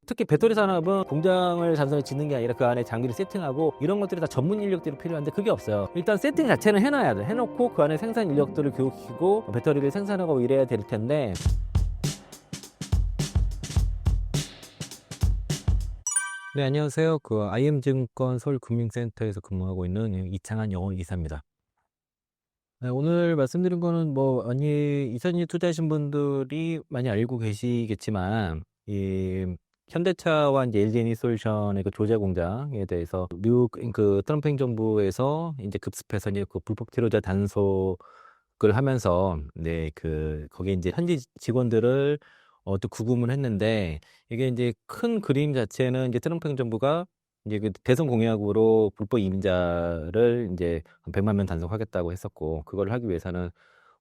특히 배터리 산업은 공장을 단순히 짓는 게 아니라 그 안에 장비를 세팅하고 이런 것들이 다 전문 인력들이 필요한데 그게 없어요. 일단 세팅 자체는 해놔야 돼. 해놓고 그 안에 생산 인력들을 교육시키고 배터리를 생산하고 이래야 될 텐데. 네, 안녕하세요. IM증권 서울금융센터에서 근무하고 있는 이창한 영어 이사입니다. 네, 오늘 말씀드린 거는 많이 이사님 투자하신 분들이 많이 알고 계시겠지만, 이 현대차와 이제 LG에너지솔루션의 그 조제 공장에 대해서 미국 그 트럼프 행정부에서 이제 급습해서 이제 그 불법 체류자 단속을 하면서, 네, 거기에 이제 현지 직원들을 또 구금을 했는데, 이게 이제 큰 그림 자체는 이제 트럼프 행정부가 이제 그 대선 공약으로 불법 이민자를 이제 100만 명 단속하겠다고 했었고, 그걸 하기 위해서는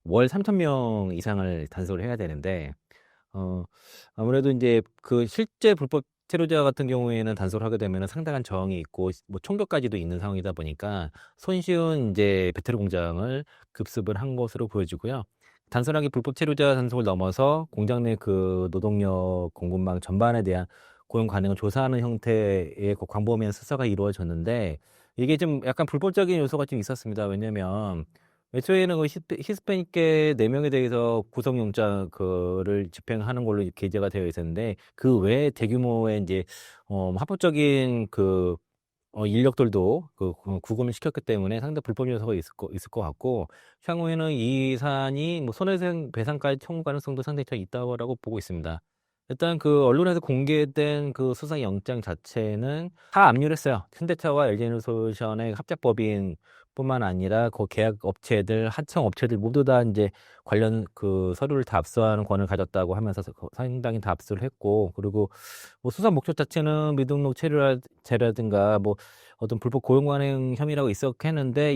월 3천 명 이상을 단속을 해야 되는데, 어, 아무래도 이제 그 실제 불법 체류자 같은 경우에는 단속을 하게 되면 상당한 저항이 있고, 뭐 총격까지도 있는 상황이다 보니까 손쉬운 이제 배터리 공장을 급습을 한 것으로 보여지고요. 단순하게 불법 체류자 단속을 넘어서 공장 내 그 노동력 공급망 전반에 대한 고용 가능을 조사하는 형태의 그 광범위한 수사가 이루어졌는데, 이게 좀 약간 불법적인 요소가 좀 있었습니다. 왜냐면 애초에는 그 히스패닉계 4명에 대해서 구속영장 그를 집행하는 걸로 게재가 되어 있었는데, 그 외에 대규모의 이제 합법적인 인력들도 구금을 시켰기 때문에 상당히 불법 요소가 있을 것 같고, 향후에는 이 사안이 뭐 손해배상까지 청구 가능성도 상당히 좀 있다고 보고 있습니다. 일단 그 언론에서 공개된 그 수사 영장 자체는 다 압류했어요. 현대차와 LG에너지솔루션의 합작법인 뿐만 아니라 그 계약 업체들, 하청 업체들 모두 다 이제 관련 그 서류를 다 압수하는 권을 가졌다고 하면서 상당히 다 압수를 했고, 그리고 뭐 수사 목적 자체는 미등록 체류자라든가 뭐 어떤 불법 고용관행 혐의라고 있었겠는데,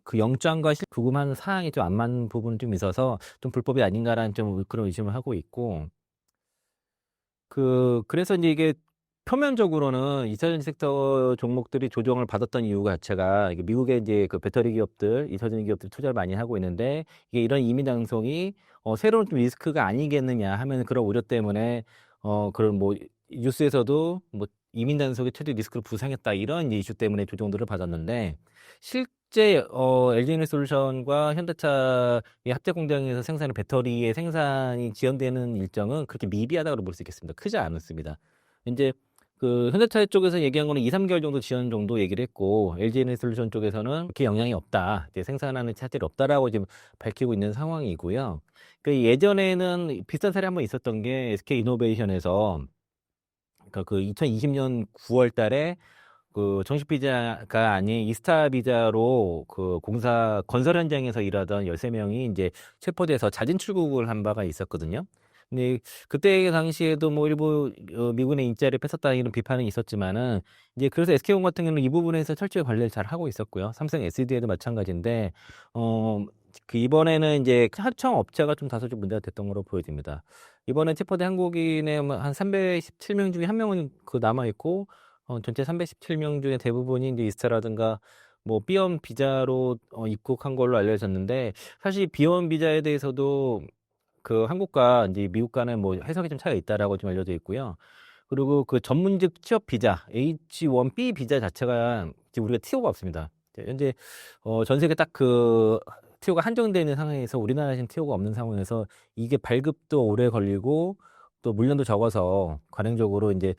그 영장과 구금하는 사항이 좀 안 맞는 부분이 좀 있어서 좀 불법이 아닌가라는 좀 그런 의심을 하고 있고, 그래서 이제 이게 표면적으로는 2차전지 섹터 종목들이 조정을 받았던 이유 자체가, 이게 미국의 이제 그 배터리 기업들, 2차전지 기업들이 투자를 많이 하고 있는데, 이게 이런 이민 장성이 새로운 좀 리스크가 아니겠느냐 하면 그런 우려 때문에 그런 뭐 뉴스에서도 뭐 이민 단속이 최대 리스크를 부상했다 이런 이슈 때문에 조정들을 받았는데, 실제 LG에너지솔루션과 현대차 이 합작 공장에서 생산한 배터리의 생산이 지연되는 일정은 그렇게 미비하다고 볼 수 있겠습니다. 크지 않습니다. 이제 그 현대차 쪽에서 얘기한 거는 2, 3개월 정도 지연 정도 얘기를 했고, LG에너지솔루션 쪽에서는 그렇게 영향이 없다, 이제 생산하는 차질이 없다라고 지금 밝히고 있는 상황이고요. 그 예전에는 비슷한 사례 한번 있었던 게 SK이노베이션에서 그 2020년 9월 달에 그 정식 비자가 아닌 이스타 비자로 그 공사 건설 현장에서 일하던 13명이 이제 체포돼서 자진 출국을 한 바가 있었거든요. 근데 그때 당시에도 뭐 일부 미군의 인자를 뺏었다 이런 비판은 있었지만은, 이제 그래서 SK온 같은 경우는 이 부분에서 철저히 관리를 잘 하고 있었고요. 삼성 SD에도 마찬가지인데, 어 이번에는 이제 하청 업체가 좀 다소 좀 문제가 됐던 걸로 보여집니다. 이번에 체포된 한국인의 뭐한 317명 중에 한 명은 남아 있고, 전체 317명 중에 대부분이 이제 이스타라든가 뭐 B1 비자로 입국한 걸로 알려졌는데, 사실 B1 비자에 대해서도 그 한국과 이제 미국 간에 뭐 해석이 좀 차이가 있다라고 좀 알려져 있고요. 그리고 그 전문직 취업 비자 H1B 비자 자체가 지금 우리가 티오가 없습니다. 현재 전 세계 딱 그 티오가 한정되어 있는 상황에서 우리나라에는 티오가 없는 상황에서, 이게 발급도 오래 걸리고 또 물량도 적어서 관행적으로 이제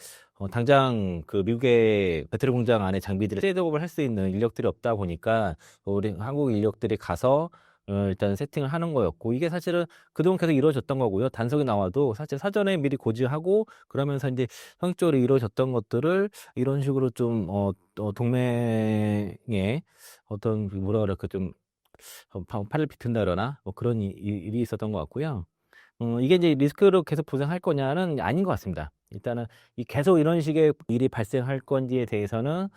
당장 그 미국의 배터리 공장 안에 장비들을 셋업을 할 수 있는 인력들이 없다 보니까 우리 한국 인력들이 가서 일단 세팅을 하는 거였고, 이게 사실은 그동안 계속 이루어졌던 거고요. 단속이 나와도 사실 사전에 미리 고지하고 그러면서 이제 형식적으로 이루어졌던 것들을 이런 식으로 좀 동맹에 어떤 뭐라 그럴까 좀 팔을 비튼다거나 뭐 그런 일이 있었던 것 같고요. 이게 이제 리스크로 계속 부상할 거냐는 아닌 것 같습니다. 일단은 계속 이런 식의 일이 발생할 건지에 대해서는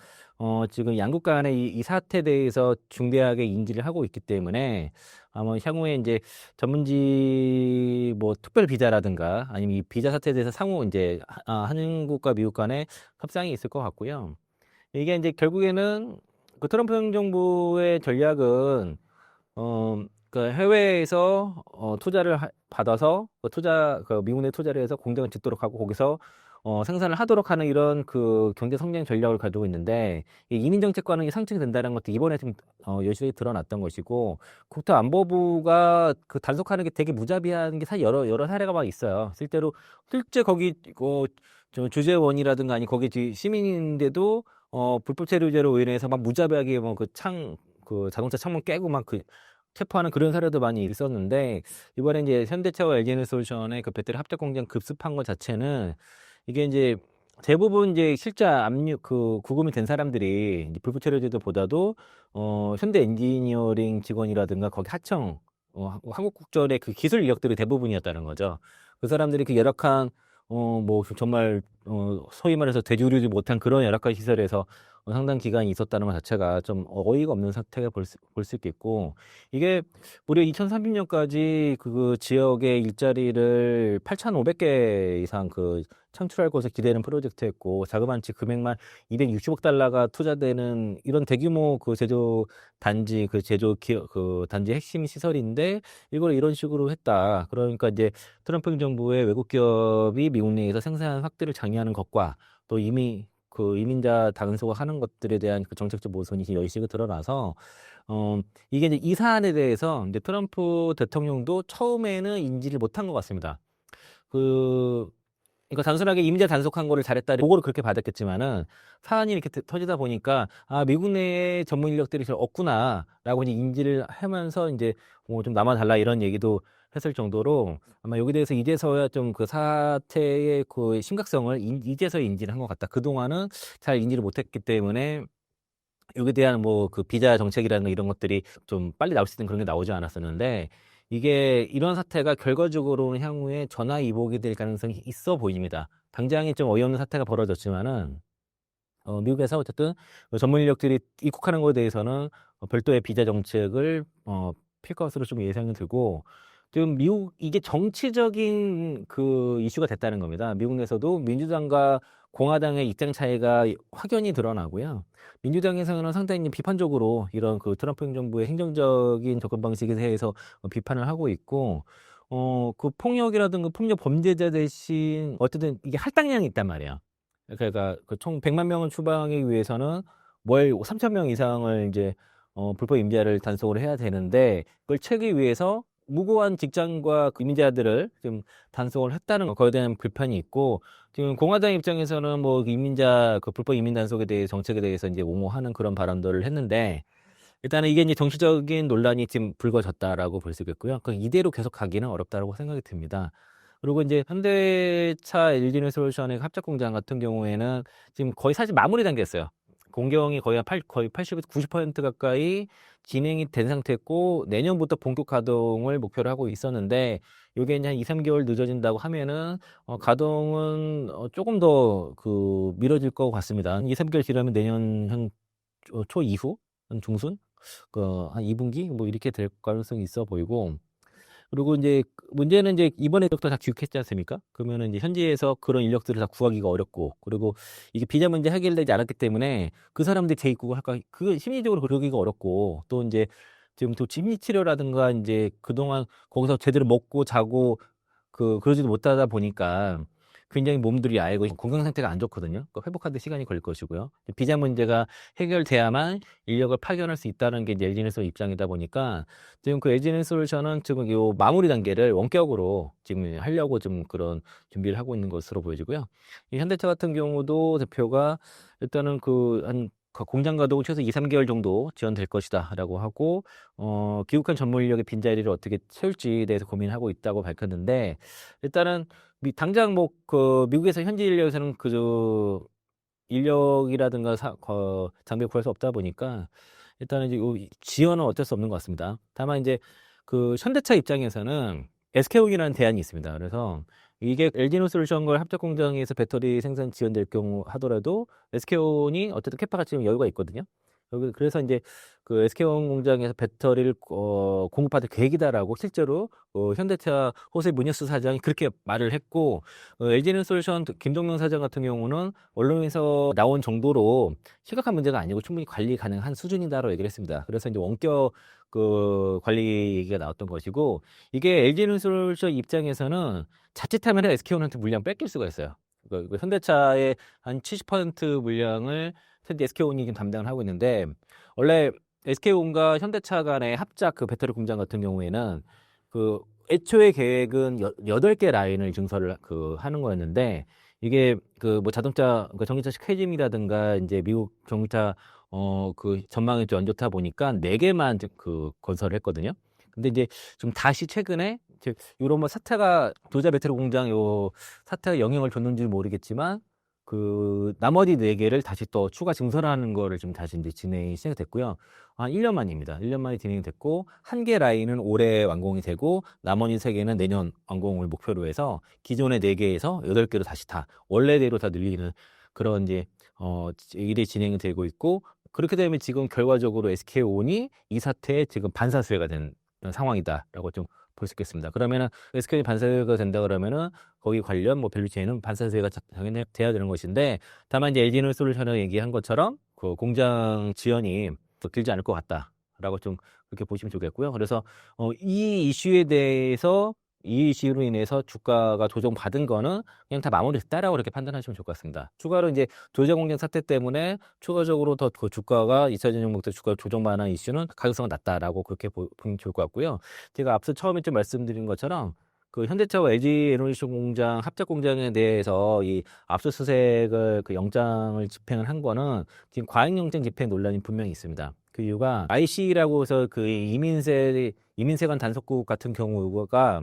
지금 양국 간의 이 사태에 대해서 중대하게 인지를 하고 있기 때문에, 아마 향후에 이제 전문지 뭐 특별 비자라든가 아니면 이 비자 사태에 대해서 상호 이제 한국과 미국 간에 협상이 있을 것 같고요. 이게 이제 결국에는 그 트럼프 행정부의 전략은 그 해외에서 투자를 받아서 그 미국 내 투자를 해서 공장을 짓도록 하고, 거기서 생산을 하도록 하는 이런 그 경제 성장 전략을 가지고 있는데 이 이민 정책과는 상충이 된다는 것도 이번에 좀 여실히 드러났던 것이고 국토안보부가 그 단속하는 게 되게 무자비한 게 사실 여러 사례가 막 있어요. 실제 거기 저 주재원이라든가 아니 거기 시민인데도 불법 체류죄로 인해서 막 무자비하게 뭐 그 자동차 창문 깨고 막 체포하는 그런 사례도 많이 있었는데 이번에 이제 현대차와 LG에너지솔루션의 그 배터리 합작 공장 급습한 것 자체는 이게 이제 대부분 이제 실제 압류 구금이 된 사람들이 이제 불법 체류제도보다도 현대 엔지니어링 직원이라든가 거기 하청 한국국전의 그 기술 인력들이 대부분이었다는 거죠. 그 사람들이 그 열악한 뭐 정말 소위 말해서 되주르지 못한 그런 열악한 시설에서 상당 기간이 있었다는 것 자체가 좀 어이가 없는 사태가 볼 수 있겠고 이게 무려 2030년까지 그 지역의 일자리를 8,500개 이상 창출할 것을 기대는 프로젝트였고 자그마치 금액만 260억 달러가 투자되는 이런 대규모 그 제조 단지 그 단지 핵심 시설인데 이걸 이런 식으로 했다. 그러니까 이제 트럼프 정부의 외국 기업이 미국 내에서 생산 확대를 장려하는 것과 또 이미 그 이민자 단속을 하는 것들에 대한 그 정책적 모순이 여실히 드러나서 이게 이제 이 사안에 대해서 이제 트럼프 대통령도 처음에는 인지를 못한 것 같습니다. 그러니까 단순하게 이민자 단속한 거를 잘했다 보고를 그렇게 받았겠지만은 사안이 이렇게 터지다 보니까 아 미국 내에 전문 인력들이 좀 없구나라고 이제 인지를 하면서 이제 좀 남아달라 이런 얘기도 했을 정도로 아마 여기 대해서 이제서야 좀 그 사태의 그 심각성을 이제서야 인지를 한 것 같다. 그동안은 잘 인지를 못했기 때문에 여기에 대한 뭐 그 비자 정책이라는 이런 것들이 좀 빨리 나올 수 있는 그런 게 나오지 않았었는데 이게 이런 사태가 결과적으로는 향후에 전화위복이 될 가능성이 있어 보입니다. 당장에 좀 어이없는 사태가 벌어졌지만은 미국에서 어쨌든 전문 인력들이 입국하는 것에 대해서는 별도의 비자 정책을 필 것으로 좀 예상이 들고 지금 미국 이게 정치적인 그 이슈가 됐다는 겁니다. 미국 내에서도 민주당과 공화당의 입장 차이가 확연히 드러나고요. 민주당에서는 상당히 비판적으로 이런 그 트럼프 행정부의 행정적인 접근 방식에 대해서 비판을 하고 있고 그 폭력이라든가 폭력 범죄자 대신 어쨌든 이게 할당량이 있단 말이에요. 그러니까 그 총 100만 명을 추방하기 위해서는 월 3천 명 이상을 이제 불법 임자를 단속을 해야 되는데 그걸 채기 위해서 무고한 직장과 그 이민자들을 좀 단속을 했다는 거에 대한 불편이 있고 지금 공화당 입장에서는 뭐 이민자 그 불법 이민 단속에 대해 정책에 대해서 이제 옹호하는 그런 발언들을 했는데 일단은 이게 이제 정치적인 논란이 지금 불거졌다라고 볼 수 있겠고요. 그 이대로 계속 가기는 어렵다라고 생각이 듭니다. 그리고 이제 현대차 LG에너지솔루션의 합작 공장 같은 경우에는 지금 거의 사실 마무리 단계였어요. 공경이 거의 80에서 90% 가까이 진행이 된 상태였고 내년부터 본격 가동을 목표로 하고 있었는데 이게 이제 한 2, 3개월 늦어진다고 하면은 가동은 조금 더 미뤄질 것 같습니다. 2, 3개월 지나면 내년 한 초 이후, 한 중순, 한 2분기 뭐 이렇게 될 가능성이 있어 보이고 그리고 이제 문제는 이제 이번에 부터 다 귀국했지 않습니까? 그러면은 이제 현지에서 그런 인력들을 다 구하기가 어렵고 그리고 이게 비자 문제 해결되지 않았기 때문에 그 사람들이 재입국을 할까 그 심리적으로 그러기가 어렵고 또 이제 지금 또 심리 치료라든가 이제 그동안 거기서 제대로 먹고 자고 그러지도 못하다 보니까 굉장히 몸들이 알고 건강 상태가 안 좋거든요. 회복하는데 시간이 걸릴 것이고요. 비자 문제가 해결돼야만 인력을 파견할 수 있다는 게 이제 LG에너지 입장이다 보니까 지금 그 LG에너지솔루션은 지금 요 마무리 단계를 원격으로 지금 하려고 좀 그런 준비를 하고 있는 것으로 보여지고요. 이 현대차 같은 경우도 대표가 일단은 공장 가동 최소 2, 3개월 정도 지연될 것이다라고 하고 귀국한 전문 인력의 빈자리를 어떻게 채울지에 대해서 고민하고 있다고 밝혔는데 일단은 당장 뭐 미국에서 현지 인력에서는 인력이라든가 장비 구할 수 없다 보니까 일단은 이제 요 지원은 어쩔 수 없는 것 같습니다. 다만 이제 그 현대차 입장에서는 SK온이라는 대안이 있습니다. 그래서 이게 LG에너지솔루션과 합작 공장에서 배터리 생산 지연될 경우 하더라도 SK온이 어쨌든 캐파가 지금 여유가 있거든요. 그래서 이제 그 SK온 공장에서 배터리를 공급받을 계획이다라고 실제로 현대차 호세 무니스 사장이 그렇게 말을 했고 LG에너지솔루션 김동명 사장 같은 경우는 언론에서 나온 정도로 심각한 문제가 아니고 충분히 관리 가능한 수준이다라고 얘기를 했습니다. 그래서 이제 원격 관리 얘기가 나왔던 것이고 이게 LG에너지솔루션 입장에서는 자칫하면 SK온한테 물량 뺏길 수가 있어요. 그 현대차의 한 70% 물량을 현재 SK온이 지금 담당을 하고 있는데, 원래 SK온과 현대차 간의 합작 그 배터리 공장 같은 경우에는 그 애초에 계획은 8개 라인을 증설을 하는 거였는데, 이게 그 뭐 자동차 그 전기차 스케줄이라든가 이제 미국 전기차 그 전망이 좀 안 좋다 보니까 4개만 건설을 했거든요. 근데 이제 좀 다시 최근에 즉 요런 뭐 사태가 도자 배터리 공장 요 사태가 영향을 줬는지 모르겠지만 그 나머지 4개를 다시 또 추가 증설하는 거를 좀 다시 이제 진행이 시작됐고요. 한 1년 만입니다. 1년 만에 진행이 됐고, 1개 라인은 올해 완공이 되고 나머지 3개는 내년 완공을 목표로 해서 기존의 4개에서 8개로 다시 다 원래대로 다 늘리는 그런 이제 일이 진행이 되고 있고, 그렇게 되면 지금 결과적으로 SK온이 이 사태에 지금 반사수혜가 된 상황이다라고 좀 볼 수 있겠습니다. 그러면은 SK온이 반사수혜가 된다 그러면은 거기 관련 뭐 밸류체인은 반사수혜가 당연히 돼야 되는 것인데, 다만 이제 LG에너지솔루션이 얘기한 것처럼 그 공장 지연이 더 길지 않을 것 같다라고 좀 그렇게 보시면 좋겠고요. 그래서 이 이슈에 대해서 이 이슈로 인해서 주가가 조정받은 거는 그냥 다 마무리됐다라고 이렇게 판단하시면 좋을 것 같습니다. 추가로 이제 도자 공장 사태 때문에 추가적으로 더 그 주가가 2차전 종목들 주가 조정만한 이슈는 가격성은 낮다라고 그렇게 보면 좋을 것 같고요. 제가 앞서 처음에 좀 말씀드린 것처럼 그 현대차와 LG 에너지솔 공장 합작 공장에 대해서 이 압수수색을 그 영장을 집행을 한 거는 지금 과잉영장 집행 논란이 분명히 있습니다. 그 이유가 IC라고 해서 그 이민세관 단속국 같은 경우가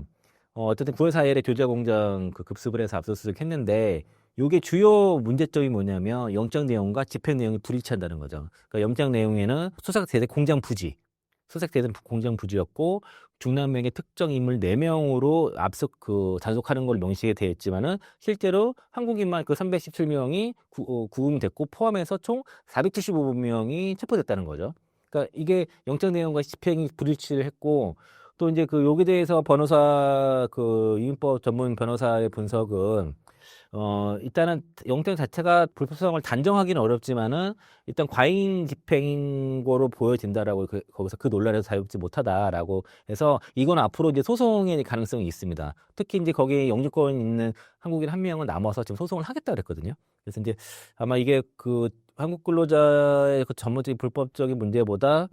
어쨌든 9월 4일에 도자 공장 그 급습을 해서 압수수색했는데, 이게 주요 문제점이 뭐냐면 영장 내용과 집행 내용이 불일치한다는 거죠. 그러니까 영장 내용에는 수색대대 공장 부지였고 중남명의 특정 인물 4명으로 단속하는 걸 명시하게 되어 있지만은 실제로 한국인만 그 317명이 구금됐고 포함해서 총 475명이 체포됐다는 거죠. 그러니까 이게 영장 내용과 집행이 불일치를 했고, 또 이제 그 여기에 대해서 이민법 전문 변호사의 분석은 일단은 영장 자체가 불법성을 단정하기는 어렵지만은 일단 과잉 집행인 거로 보여진다라고 거기서 그 논란에서 자유롭지 못하다라고 해서 이건 앞으로 이제 소송의 가능성이 있습니다. 특히 이제 거기에 영주권 있는 한국인 1명은 남아서 지금 소송을 하겠다 그랬거든요. 그래서 이제 아마 이게 그 한국 근로자의 그 전문적인 불법적인 문제보다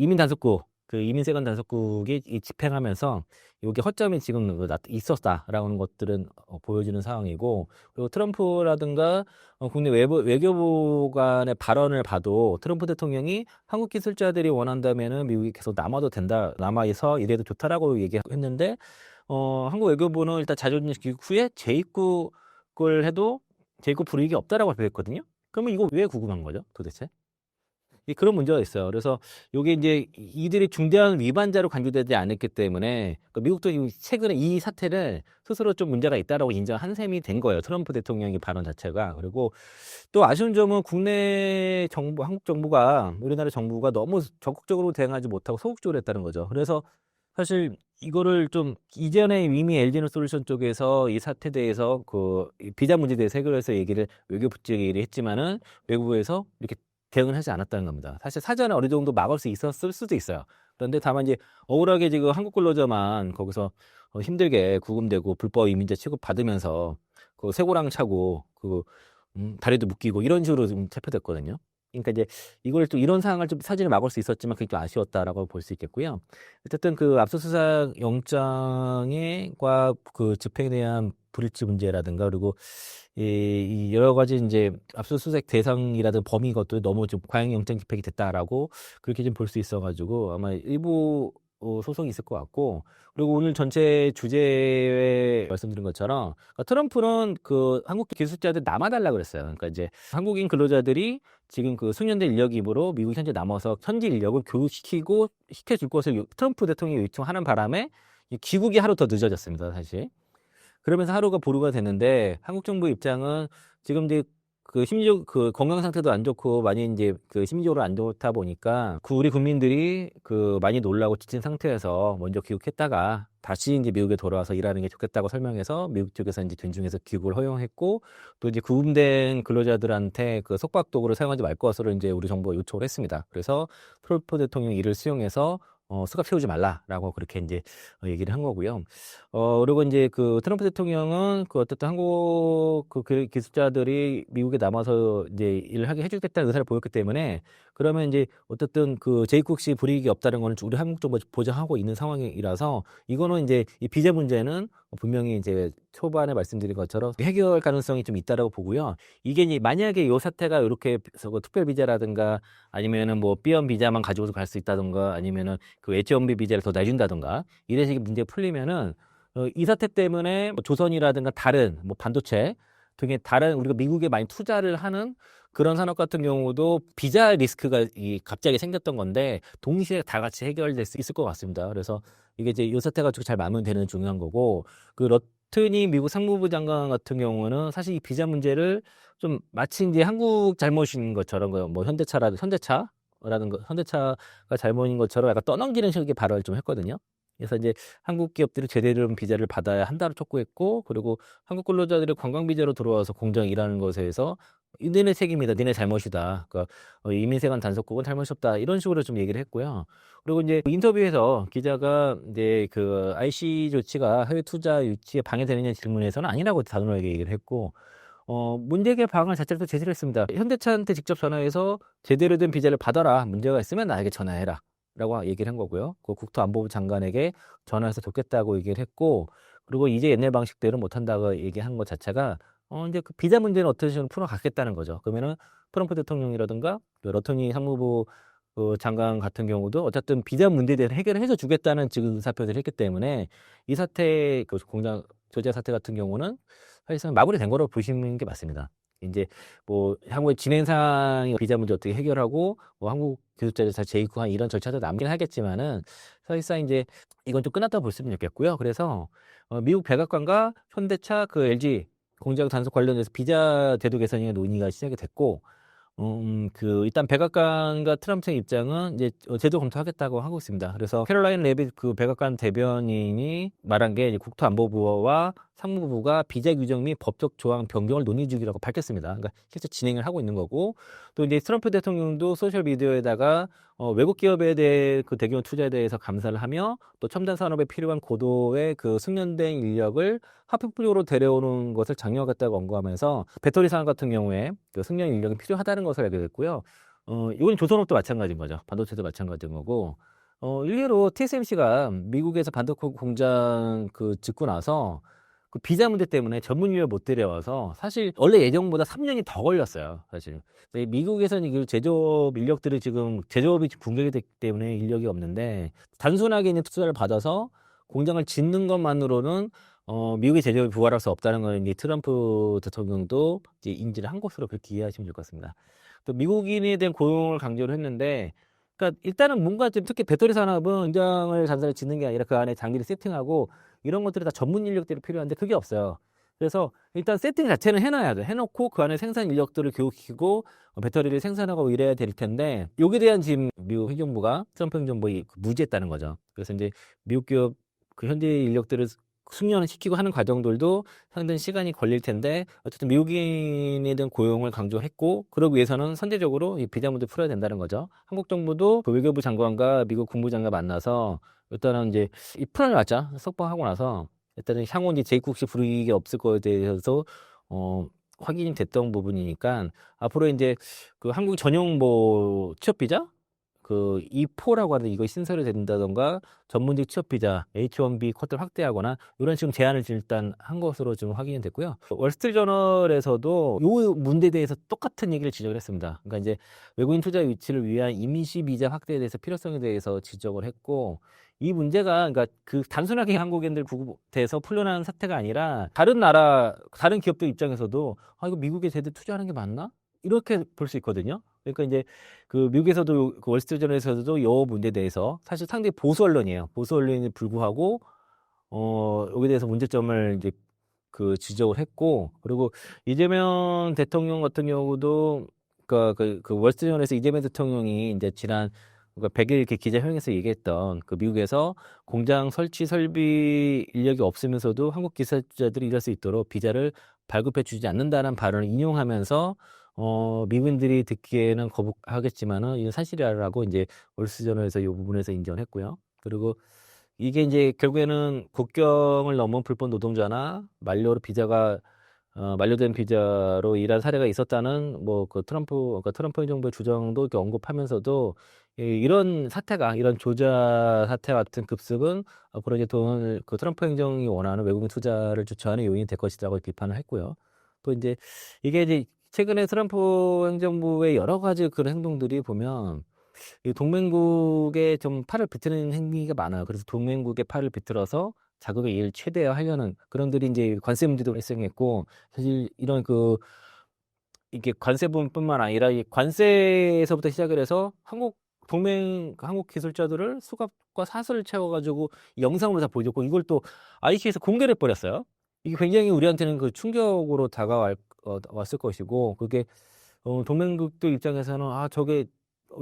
이민세관 단속국이 집행하면서 이게 허점이 지금 있었다라는 것들은 보여지는 상황이고, 그리고 트럼프라든가 국내 외교부 간의 발언을 봐도 트럼프 대통령이 한국 기술자들이 원한다면은 미국이 계속 남아서 이래도 좋다라고 얘기했는데, 한국 외교부는 일단 자존심 귀국 후에 재입국을 해도 재입국 불이익이 없다라고 발표했거든요. 그러면 이거 왜 구금한 거죠, 도대체? 그런 문제가 있어요. 그래서 이게 이제 이들이 중대한 위반자로 간주되지 않았기 때문에 미국도 최근에 이 사태를 스스로 좀 문제가 있다라고 인정한 셈이 된 거예요. 트럼프 대통령의 발언 자체가. 그리고 또 아쉬운 점은 국내 정부, 한국 정부가, 우리나라 정부가 너무 적극적으로 대응하지 못하고 소극적으로 했다는 거죠. 그래서 사실 이거를 좀 이전에 이미 LG에너지솔루션 쪽에서 이 사태에 대해서 그 비자 문제에 대해서 해결해서 외교부 측에 얘기를 했지만은 외국에서 이렇게 대응을 하지 않았다는 겁니다. 사실 사전에 어느 정도 막을 수 있었을 수도 있어요. 그런데 다만 이제 억울하게 지금 한국 근로자만 거기서 힘들게 구금되고 불법 이민자 취급받으면서 그 쇠고랑 차고 다리도 묶이고 이런 식으로 좀 체포됐거든요. 그러니까 이제 이걸 또 이런 상황을 좀 사전에 막을 수 있었지만 그게 좀 아쉬웠다라고 볼 수 있겠고요. 어쨌든 그 압수수색 영장과 그 집행에 대한 불일치 문제라든가, 그리고 이 여러 가지 이제 압수수색 대상이라든 범위 것도 너무 좀 과잉 영장 집행이 됐다라고 그렇게 좀 볼 수 있어가지고 아마 일부 소송이 있을 것 같고, 그리고 오늘 전체 주제에 말씀드린 것처럼 그러니까 트럼프는 그 한국 기술자들 남아달라 그랬어요. 그러니까 이제 한국인 근로자들이 지금 그 숙련된 인력이 힘으로 미국 현재 남아서 현지 인력을 시켜줄 것을 트럼프 대통령이 요청하는 바람에 귀국이 하루 더 늦어졌습니다, 사실. 그러면서 하루가 보루가 됐는데, 한국 정부 입장은 지금 이제 그 건강 상태도 안 좋고 많이 이제 그 심리적으로 안 좋다 보니까 우리 국민들이 많이 놀라고 지친 상태에서 먼저 귀국했다가 다시 이제 미국에 돌아와서 일하는 게 좋겠다고 설명해서 미국 쪽에서 이제 존중해서 귀국을 허용했고, 또 이제 구금된 근로자들한테 그 속박 도구를 사용하지 말 것으로 이제 우리 정부가 요청을 했습니다. 그래서 트럼프 대통령이 이를 수용해서 수갑 채우지 말라라고 그렇게 이제 얘기를 한 거고요. 그리고 이제 그 트럼프 대통령은 그 어쨌든 한국 그 기술자들이 미국에 남아서 이제 일을 하게 해주겠다는 의사를 보였기 때문에 그러면 이제 어쨌든 그 제이국 씨 불이익이 없다는 거는 우리 한국 정부가 보장하고 있는 상황이라서 이거는 이제 이 비자 문제는 분명히 이제 초반에 말씀드린 것처럼 해결 가능성이 좀 있다라고 보고요. 이게 이제 만약에 요 사태가 이렇게 특별 비자라든가 아니면은 뭐 B원 비자만 가지고도 갈 수 있다든가 아니면은 그 H1B 비자를 더 내준다든가 이런 식의 문제 풀리면은 이 사태 때문에 뭐 조선이라든가 다른 뭐 반도체 등의 다른 우리가 미국에 많이 투자를 하는 그런 산업 같은 경우도 비자 리스크가 갑자기 생겼던 건데 동시에 다 같이 해결될 수 있을 것 같습니다. 그래서 이게 이제 이 사태가 잘 마무리되는 중요한 거고 그 러튼이 미국 상무부 장관 같은 경우는 사실 이 비자 문제를 좀 마치 이제 한국 잘못인 것처럼 뭐 현대차가 잘못인 것처럼 약간 떠넘기는 식의 발언을 좀 했거든요. 그래서 이제 한국 기업들이 제대로 된 비자를 받아야 한다고 촉구했고, 그리고 한국 근로자들이 관광 비자로 들어와서 공장 일하는 것에서 너네 책임이다, 너네 잘못이다. 그러니까 이민세관 단속국은 잘못이 없다. 이런 식으로 좀 얘기를 했고요. 그리고 이제 인터뷰에서 기자가 이제 그 IC 조치가 해외 투자 유치에 방해되느냐 질문에서는 아니라고 단호하게 얘기를 했고, 문제 해결 방안 자체를 또 제시를 했습니다. 현대차한테 직접 전화해서 제대로 된 비자를 받아라. 문제가 있으면 나에게 전화해라. 라고 얘기를 한 거고요. 그 국토안보부 장관에게 전화해서 돕겠다고 얘기를 했고, 그리고 이제 옛날 방식대로 못한다고 얘기한 것 자체가, 이제 그 비자 문제는 어떤 식으로 풀어가겠다는 거죠. 그러면은 트럼프 대통령이라든가, 그 러터니 상무부 그 장관 같은 경우도 어쨌든 비자 문제에 대해서 해결을 해서 주겠다는 지금 의사표시를 했기 때문에 이 사태, 그 공장 조작 사태 같은 경우는 사실상 마무리된 거로 보시는 게 맞습니다. 이제 뭐 향후에 진행 상황 비자 문제 어떻게 해결하고 뭐 한국 기술자들 다 재입국한 이런 절차도 남긴 하겠지만은 사실상 이제 이건 좀 끝났다고 볼 수는 있겠고요. 그래서 미국 백악관과 현대차 그 LG 공장 단속 관련해서 비자 제도 개선이 논의가 시작이 됐고 일단 백악관과 트럼프의 입장은 이제 제도 검토하겠다고 하고 있습니다. 그래서 캐롤라인 레빗 그 백악관 대변인이 말한 게 이제 국토안보부와 상무부가 비자 규정 및 법적 조항 변경을 논의 중이라고 밝혔습니다. 그러니까 실제 진행을 하고 있는 거고 또 이제 트럼프 대통령도 소셜 미디어에다가 외국 기업에 대해 그 대규모 투자에 대해서 감사를 하며 또 첨단 산업에 필요한 고도의 그 숙련된 인력을 합법적으로 데려오는 것을 장려하겠다고 언급하면서 배터리 산업 같은 경우에 그 숙련 인력이 필요하다는 것을 알게 됐고요. 이건 조선업도 마찬가지인 거죠. 반도체도 마찬가지인 거고. 일례로 TSMC가 미국에서 반도체 공장 그 짓고 나서 그 비자 문제 때문에 전문 인력을 못 데려와서 사실 원래 예정보다 3년이 더 걸렸어요. 사실. 미국에서는 이 제조업 인력들이 지금 제조업이 붕괴가 됐기 때문에 인력이 없는데 단순하게 있는 투자를 받아서 공장을 짓는 것만으로는 미국의 제조업이 부활할 수 없다는 걸 이제 트럼프 대통령도 이제 인지를 한 것으로 그렇게 이해하시면 좋을 것 같습니다. 또 미국인에 대한 고용을 강조를 했는데, 그러니까 일단은 뭔가 좀 특히 배터리 산업은 공장을 잔사를 짓는 게 아니라 그 안에 장비를 세팅하고 이런 것들이 다 전문 인력들이 필요한데 그게 없어요. 그래서 일단 세팅 자체는 해놔야 돼. 해놓고 그 안에 생산 인력들을 교육시키고 배터리를 생산하고 이래야 될 텐데 여기에 대한 지금 미국 행정부가 트럼프 행정부가 무지했다는 거죠. 그래서 이제 미국 기업 그 현지 인력들을 숙련을 시키고 하는 과정들도 상당히 시간이 걸릴 텐데 어쨌든 미국인에 대한 고용을 강조했고 그러기 위해서는 선제적으로 이 비자 문제 풀어야 된다는 거죠. 한국 정부도 그 외교부 장관과 미국 국무장관 만나서 일단은 이제 이 풀을 놨죠. 석방하고 나서 일단은 향후 이제 제이국시 불이익이 없을 거에 대해서 확인이 됐던 부분이니까 앞으로 이제 그 한국 전용 뭐 취업 비자 그 E4라고 하는 이거 신설이 된다던가 전문직 취업 비자 H1B 쿼터를 확대하거나 이런 식으로 제안을 일단 한 것으로 좀 확인이 됐고요. 월스트리트저널에서도 이 문제에 대해서 똑같은 얘기를 지적을 했습니다. 그러니까 이제 외국인 투자 유치를 위한 임시 비자 확대에 대해서 필요성에 대해서 지적을 했고 이 문제가 그러니까 그 단순하게 한국인들 구급돼서 풀려나는 사태가 아니라 다른 나라 다른 기업들 입장에서도 이거 미국에 제대로 투자하는 게 맞나? 이렇게 볼 수 있거든요. 그러니까 이제 그 미국에서도 그 월스트리트저널에서도 이 문제에 대해서 사실 상당히 보수 언론이에요. 보수 언론에 불구하고 여기에 대해서 문제점을 이제 그 지적을 했고 그리고 이재명 대통령 같은 경우도 그 월스트리트저널에서 이재명 대통령이 이제 지난 100일 이렇게 기자회견에서 얘기했던 그 미국에서 공장 설치 설비 인력이 없으면서도 한국 기술자들이 일할 수 있도록 비자를 발급해 주지 않는다는 발언을 인용하면서 미국인들이 듣기에는 거북하겠지만은 이건 사실이라고 이제 월스트리트저널에서 이 부분에서 인정을 했고요. 그리고 이게 이제 결국에는 국경을 넘은 불법 노동자나 만료된 비자로 일한 사례가 있었다는 뭐 그 트럼프 행정부의 주장도 이렇게 언급하면서도 이런 사태가 이런 조자 사태 같은 급습은 앞으로 이제 그 트럼프 행정이 원하는 외국인 투자를 주저하는 요인이 될 것이라고 비판을 했고요. 또 이제 이게 이제 최근에 트럼프 행정부의 여러 가지 그런 행동들이 보면 이 동맹국에 좀 팔을 비트는 행위가 많아요. 그래서 동맹국의 팔을 비틀어서 자국의 이익을 최대화하려는 그런들이 이제 관세 문제도 발생했고 사실 이런 이게 관세 부분뿐만 아니라 이 관세에서부터 시작을 해서 한국 기술자들을 수갑과 사슬을 채워가지고 영상으로 다 보여줬고 이걸 또 IC에서 공개를 해버렸어요. 이게 굉장히 우리한테는 그 충격으로 왔을 것이고 그게 동맹국들 입장에서는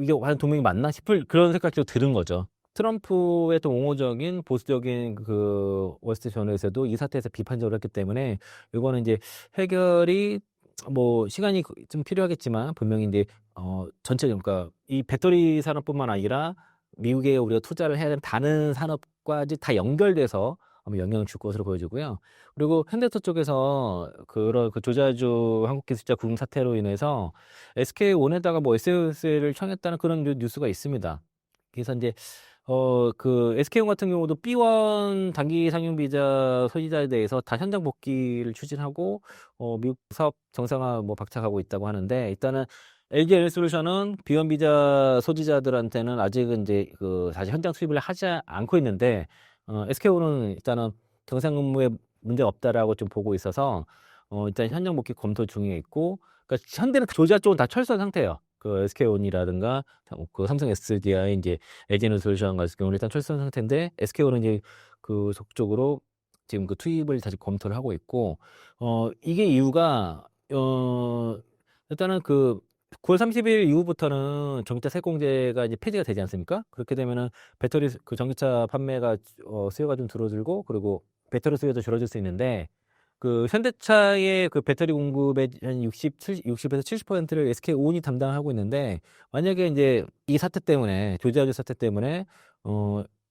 이게 과연 동맹이 맞나 싶을 그런 생각도 들은 거죠. 트럼프의 또 옹호적인 보수적인 그 월스트리트 저널에서도 이 사태에서 비판적으로 했기 때문에 이거는 이제 해결이 뭐 시간이 좀 필요하겠지만 분명히 이제 그러니까 이 배터리 산업뿐만 아니라 미국에 우리가 투자를 해야 되는 다른 산업까지 다 연결돼서 아마 영향을 줄 것으로 보여지고요. 그리고 현대차 쪽에서 그런 그 조자주 한국기술자 구금 사태로 인해서 SK온에다가 뭐 SOS를 청했다는 그런 뉴스가 있습니다. 그래서 이제 그 SK온 같은 경우도 B1 단기 상용 비자 소지자에 대해서 다 현장 복귀를 추진하고 미국 사업 정상화 뭐 박차가고 있다고 하는데 일단은 LG 에너솔루션은 B1 비자 소지자들한테는 아직은 이제 그 다시 현장 수입을 하지 않고 있는데 SK온은 일단은 정상 근무에 문제 없다라고 좀 보고 있어서 일단 현장 복귀 검토 중에 있고 그러니까 현대는 조지아 쪽은 다 철수한 상태예요. 그 SK온이라든가 그 삼성 SDI 이제 LG에너솔루션 같은 경우는 일단 철수한 상태인데 SK온은 이제 그 적극적으로 지금 그 투입을 다시 검토를 하고 있고 이게 이유가 일단은 그 9월 30일 이후부터는 전기차 세공제가 이제 폐지가 되지 않습니까? 그렇게 되면은 배터리 그 전기차 판매가 수요가 좀 줄어들고 그리고 배터리 수요도 줄어들 수 있는데 그 현대차의 그 배터리 공급의 한 60에서 70%를 SK온이 담당하고 있는데 만약에 이제 이 사태 때문에 조지아주 사태 때문에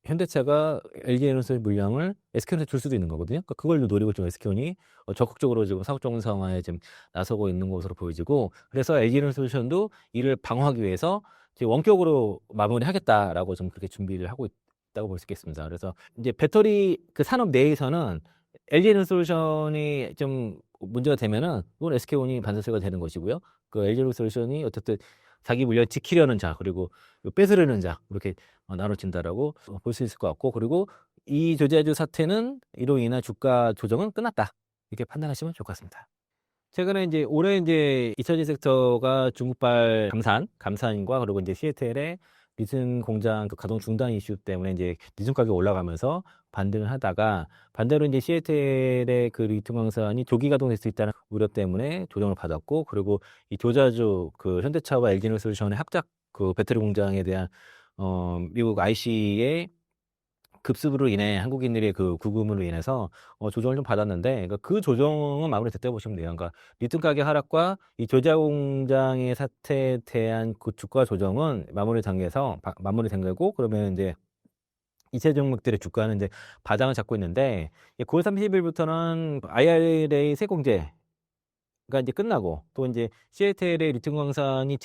현대차가 LG에너지 물량을 SK온한테 줄 수도 있는 거거든요. 그러니까 그걸 노리고 좀 SK온이 적극적으로 지금 사업 정상화에 지금 나서고 있는 것으로 보여지고 그래서 LG에너솔루션도 이를 방어하기 위해서 지금 원격으로 마무리하겠다라고 좀 그렇게 준비를 하고 있다고 볼 수 있겠습니다. 그래서 이제 배터리 그 산업 내에서는 LG에너솔루션이 좀 문제가 되면은 그건 SK온이 반사체가 되는 것이고요. 그 LG에너솔루션이 어쨌든 자기 물량 지키려는 자 그리고 뺏으려는 자 이렇게 나눠진다라고 볼 수 있을 것 같고 그리고 이 조지아주 사태는 이로 인한 주가 조정은 끝났다 이렇게 판단하시면 좋을 것 같습니다. 최근에 이제 올해 이제 2차전지 섹터가 중국발 감산과 그리고 이제 시애틀의 리튬 공장 그 가동 중단 이슈 때문에 이제 리튬 가격이 올라가면서 반등을 하다가 반대로 이제 시애틀의 그 리튬 광산이 조기 가동될 수 있다는 우려 때문에 조정을 받았고 그리고 이 조자주 그 현대차와 LG에너솔루션의 합작 그 배터리 공장에 대한 미국 IC의 급습으로 인해 한국인들의 그 구금으로 인해서 조정을 좀 받았는데 그러니까 그 조정은 마무리됐다고 보시면 돼요. 그러니까 리튬 가격 하락과 이 조지아 공장의 사태에 대한 그 주가 조정은 마무리된 거고 그러면 이제 이체 종목들의 주가는 이제 바닥을 잡고 있는데 9월 30일부터는 IRA 세공제가 이제 끝나고 또 이제 시애틀의 리튬 광산이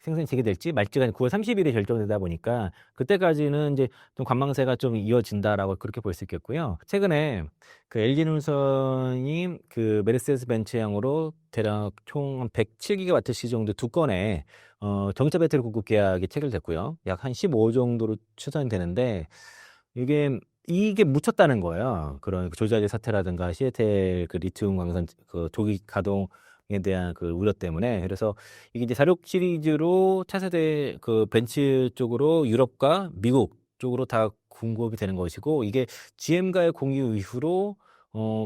생산이 재개될지 말지가 9월 30일에 결정되다 보니까 그때까지는 이제 좀 관망세가 좀 이어진다라고 그렇게 볼 수 있겠고요. 최근에 그 LG에너솔루션이 그 메르세데스 벤츠향으로 대략 총 107기가와트시 정도 두 건의 전기차 배터리 공급 계약이 체결됐고요. 약 한 15 정도로 추산이 되는데 이게 묻혔다는 거예요. 그런 조지아주 사태라든가 시애틀 그 리튬 광산 그 조기 가동에 대한 그 우려 때문에 그래서 이게 이제 46 시리즈로 차세대 그 벤츠 쪽으로 유럽과 미국 쪽으로 다 공급이 되는 것이고 이게 GM과의 공유 이후로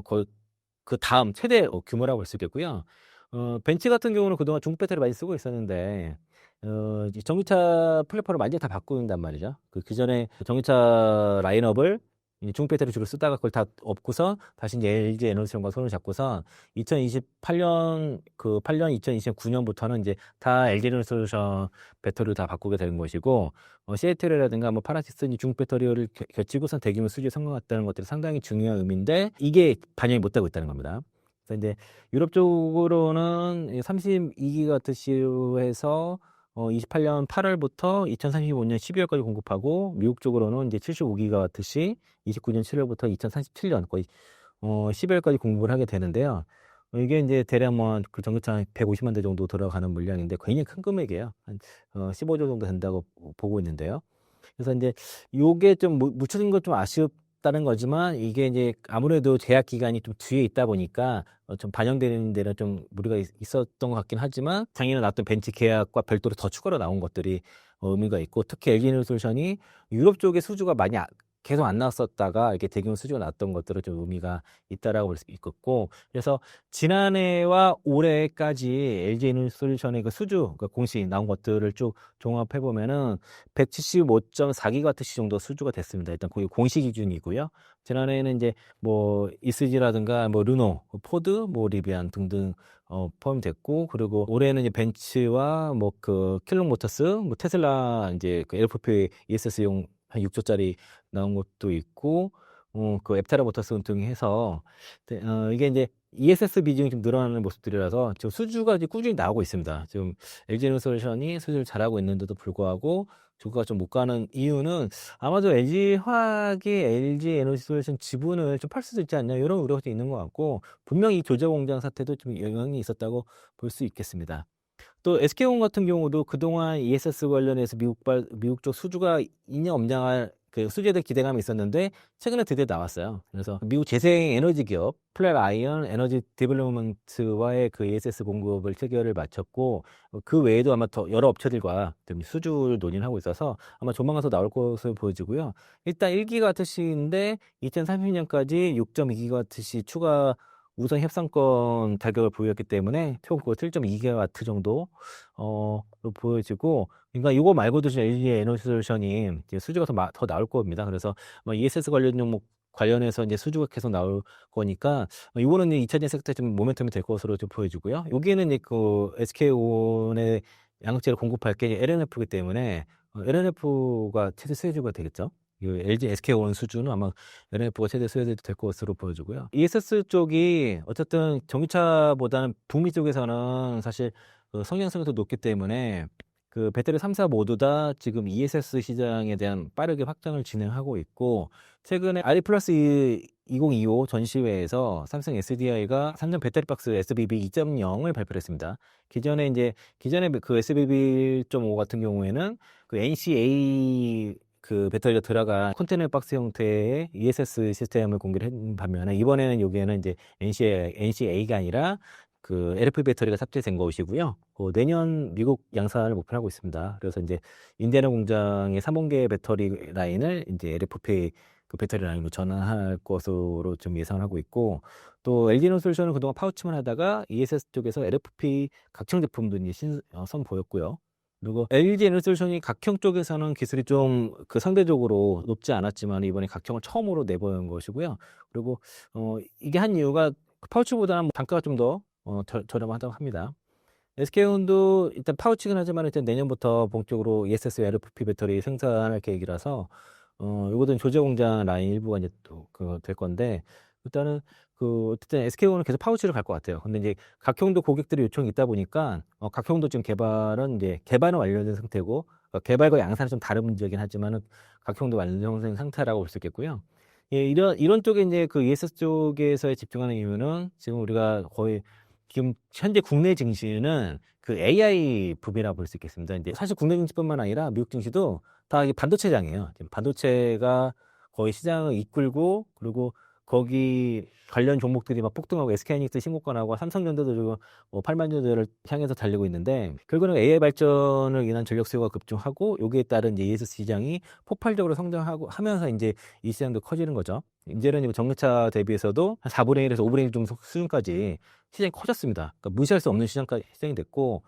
그 다음 최대 규모라고 볼 수 있겠고요. 벤츠 같은 경우는 그동안 중국 배터리 많이 쓰고 있었는데 이제 전기차 플랫폼을 완전히 다 바꾼단 말이죠. 그 기존의 전기차 라인업을 이제 중국 배터리 주로 쓰다가 그걸 다 없고서 다시 이제 LG 에너지전과 손을 잡고서 2028년 2029년부터는 이제 다 LG 에너지전 배터리를 다 바꾸게 되는 것이고 시애틀이라든가 뭐 파나소닉이 중국 배터리를 겨치고선 대규모 수주에 성공했다는 것들이 상당히 중요한 의미인데 이게 반영이 못 되고 있다는 겁니다. 그래서 이제 유럽 쪽으로는 32기가와트시로 해서 28년 8월부터 2035년 12월까지 공급하고 미국 쪽으로는 이제 75기가와트시 29년 7월부터 2037년 거의 12월까지 공급을 하게 되는데요. 이게 이제 대략 뭐 그 전기차 150만 대 정도 들어가는 물량인데 굉장히 큰 금액이에요. 한 15조 정도 된다고 보고 있는데요. 그래서 이제 요게 좀 묻혀진 건 좀 아쉽다는 거지만 이게 이제 아무래도 제약 기간이 좀 뒤에 있다 보니까 좀 반영되는 데는 좀 무리가 있었던 것 같긴 하지만 작년에 나왔던 벤치 계약과 별도로 더 추가로 나온 것들이 의미가 있고 특히 LG에너지솔루션이 유럽 쪽에 수주가 많이 계속 안 나왔었다가 이렇게 대규모 수주가 나왔던 것들은 좀 의미가 있다라고 볼 수 있겠고 그래서 지난해와 올해까지 LG에너지솔루션의 그 수주 그러니까 공시 나온 것들을 쭉 종합해 보면은 175.4기가와트시 정도 수주가 됐습니다. 일단 거기 공시 기준이고요. 지난해에는 이제 뭐 이스지라든가 뭐 르노, 포드, 뭐 리비안 등등 포함됐고 그리고 올해는 이제 벤츠와 뭐 그 킬록 모터스, 뭐 테슬라 이제 그 LFP ESS용 한 6조짜리 나온 것도 있고 그 앱타라 모터스 등이 해서 이게 이제 ESS 비중이 좀 늘어나는 모습들이라서 지금 수주가 이제 꾸준히 나오고 있습니다. 지금 LG에너지솔루션이 수주를 잘하고 있는데도 불구하고 주가가 좀 못 가는 이유는 아마도 LG화학이 LG에너지솔루션 지분을 좀 팔 수도 있지 않냐 이런 우려가 좀 있는 것 같고 분명히 조제 공장 사태도 좀 영향이 있었다고 볼 수 있겠습니다. 또 SK온 같은 경우도 그동안 ESS 관련해서 미국 쪽 수주가 있냐 없냐 그 수주에 대한 기대감이 있었는데 최근에 드디어 나왔어요. 그래서 미국 재생 에너지 기업 플랫 아이언 에너지 디벨롭먼트와의 그 ESS 공급을 체결을 마쳤고 그 외에도 아마 더 여러 업체들과 좀 수주를 논의를 하고 있어서 아마 조만간 더 나올 것으로 보여지고요. 일단 1기가와트시인데 2030년까지 6.2기가와트시 추가 우선 협상권 달격을 보였기 때문에 총 7.2기가와트 정도 로 보여지고 그러니까 이거 말고도 지금 LG 에너지솔루션이 이제 수주가 더 나올 겁니다. 그래서 ESS 관련 종목 관련해서 이제 수주가 계속 나올 거니까 이거는 2차전 섹터에 좀 모멘텀이 될 것으로 좀 보여지고요. 여기에는 이제 그 SK온의 양극재를 공급할 게 LNF이기 때문에 LNF가 최대 수혜주가 되겠죠. LG SK온 수주는 아마 LNF가 최대 수혜주가 될 것으로 보여지고요. ESS 쪽이 어쨌든 전기차보다는 북미 쪽에서는 사실 성장성이 더 높기 때문에 그 배터리 3사 모두 다 지금 ESS 시장에 대한 빠르게 확장을 진행하고 있고 최근에 RE 플러스 2025 전시회에서 삼성 SDI가 삼성 배터리 박스 SBB 2.0을 발표했습니다. 기존에 그 SBB 1.5 같은 경우에는 그 NCA 그 배터리가 들어간 컨테이너 박스 형태의 ESS 시스템을 공개를 한 반면에 이번에는 여기에는 이제 NCA가 아니라 그 LFP 배터리가 탑재된 것이고요. 내년 미국 양산을 목표로 하고 있습니다. 그래서 이제 인디애나 공장의 3번계 배터리 라인을 이제 LFP 그 배터리 라인으로 전환할 것으로 좀 예상을 하고 있고 또 LG에너지솔루션은 그동안 파우치만 하다가 ESS 쪽에서 LFP 각형 제품도 이제 선보였고요. 그리고 LG에너지솔루션이 각형 쪽에서는 기술이 좀 그 상대적으로 높지 않았지만 이번에 각형을 처음으로 내보는 것이고요. 그리고 이게 한 이유가 파우치보다는 단가가 좀 더 저렴하다고 합니다. SK온도 일단 파우치긴 하지만 일단 내년부터 본격적으로 ESS LFP 배터리 생산할 계획이라서 요거는 조제 공장 라인 일부가 이제 또 그거 될 건데 일단은 그 어쨌든 SK온은 계속 파우치를 갈 것 같아요. 근데 이제 각형도 고객들의 요청이 있다 보니까 각형도 지금 개발은 완료된 상태고 개발과 양산은 좀 다른 문제긴 하지만은 각형도 완성된 상태라고 볼 수 있겠고요. 예, 이런 쪽에 이제 그 ESS 쪽에서의 집중하는 이유는 지금 우리가 거의 지금 현재 국내 증시는 그 AI 붐이라고 볼 수 있겠습니다. 이제 사실 국내 증시뿐만 아니라 미국 증시도 다 이게 반도체장이에요. 지금 반도체가 거의 시장을 이끌고 그리고 거기 관련 종목들이 막 폭등하고 SK하이닉스 신고가나고 삼성전자도 지금 8만 주들을 향해서 달리고 있는데 결국은 AI 발전을 인한 전력 수요가 급증하고 여기에 따른 이제 ESS 시장이 폭발적으로 성장하고 하면서 이제 이 시장도 커지는 거죠. 이제는 전기차 대비해서도 한 4분의 1에서 5분의 1 정도 수준까지 시장이 커졌습니다. 그러니까 무시할 수 없는 시장이 됐고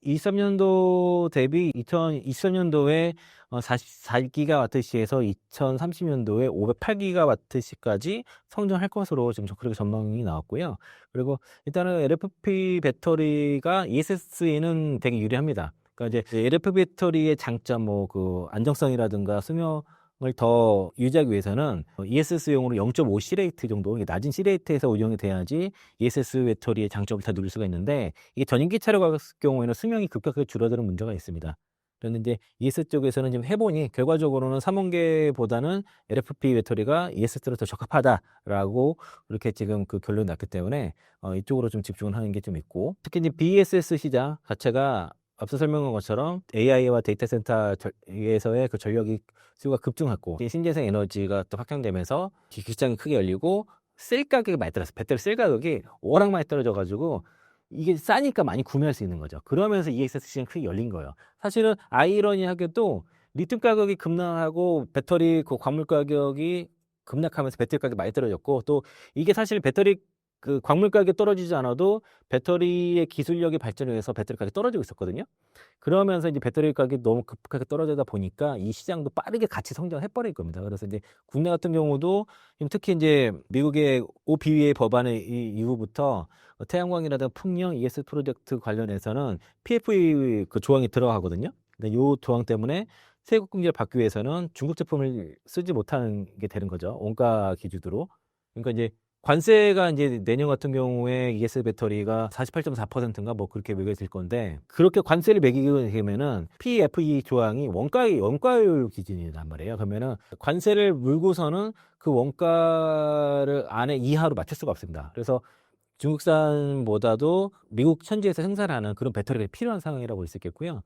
2023년도 대비 2023년도에 44기가와트시에서 2030년도에 508기가와트시까지 성장할 것으로 지금 그렇게 전망이 나왔고요. 그리고 일단은 LFP 배터리가 ESS에는 되게 유리합니다. 그러니까 이제 LFP 배터리의 장점, 뭐 그 안정성이라든가 수명을 더 유지하기 위해서는 ESS용으로 0.5 C레이트 정도, 낮은 C레이트에서 운영이 돼야지 ESS 배터리의 장점을 다 누릴 수가 있는데, 이게 전인기 차량 같은 경우에는 수명이 급격하게 줄어드는 문제가 있습니다. 그런데 이제 ES 쪽에서는 지금 해보니 결과적으로는 3원계보다는 LFP 배터리가 ESS로 더 적합하다라고 이렇게 지금 그 결론이 났기 때문에 이쪽으로 좀 집중을 하는 게 좀 있고, 특히 이제 BESS 시장 자체가 앞서 설명한 것처럼 AI와 데이터 센터에서의 그 전력이 수요가 급증하고 신재생 에너지가 또 확장되면서 시장이 크게 열리고 셀 가격이 많이 떨어졌어요. 배터리 셀 가격이 워낙 많이 떨어져가지고 이게 싸니까 많이 구매할 수 있는 거죠. 그러면서 ESS 시장이 크게 열린 거예요. 사실은 아이러니하게도 리튬 가격이 급락하고 배터리 그 광물 가격이 급락하면서 배터리 가격이 많이 떨어졌고, 또 이게 사실 배터리 그 광물 가격이 떨어지지 않아도 배터리의 기술력이 발전해서 배터리 가격이 떨어지고 있었거든요. 그러면서 이제 배터리 가격이 너무 급하게 떨어지다 보니까 이 시장도 빠르게 같이 성장을 해버릴 겁니다. 그래서 이제 국내 같은 경우도 특히 이제 미국의 OBBA 법안의 이후부터 태양광이라든가 풍력 ES 프로젝트 관련해서는 PFE 그 조항이 들어가거든요. 근데 이 조항 때문에 세국 경제를 받기 위해서는 중국 제품을 쓰지 못하는 게 되는 거죠. 원가 기준으로. 그러니까 이제 관세가 이제 내년 같은 경우에 ES 배터리가 48.4%인가 뭐 그렇게 매겨질 건데, 그렇게 관세를 매기게 되면은 PFE 조항이 원가율 기준이란 말이에요. 그러면은 관세를 물고서는 그 원가를 안에 이하로 맞출 수가 없습니다. 그래서 중국산보다도 미국 현지에서 생산하는 그런 배터리가 필요한 상황이라고 볼 수 있겠고요.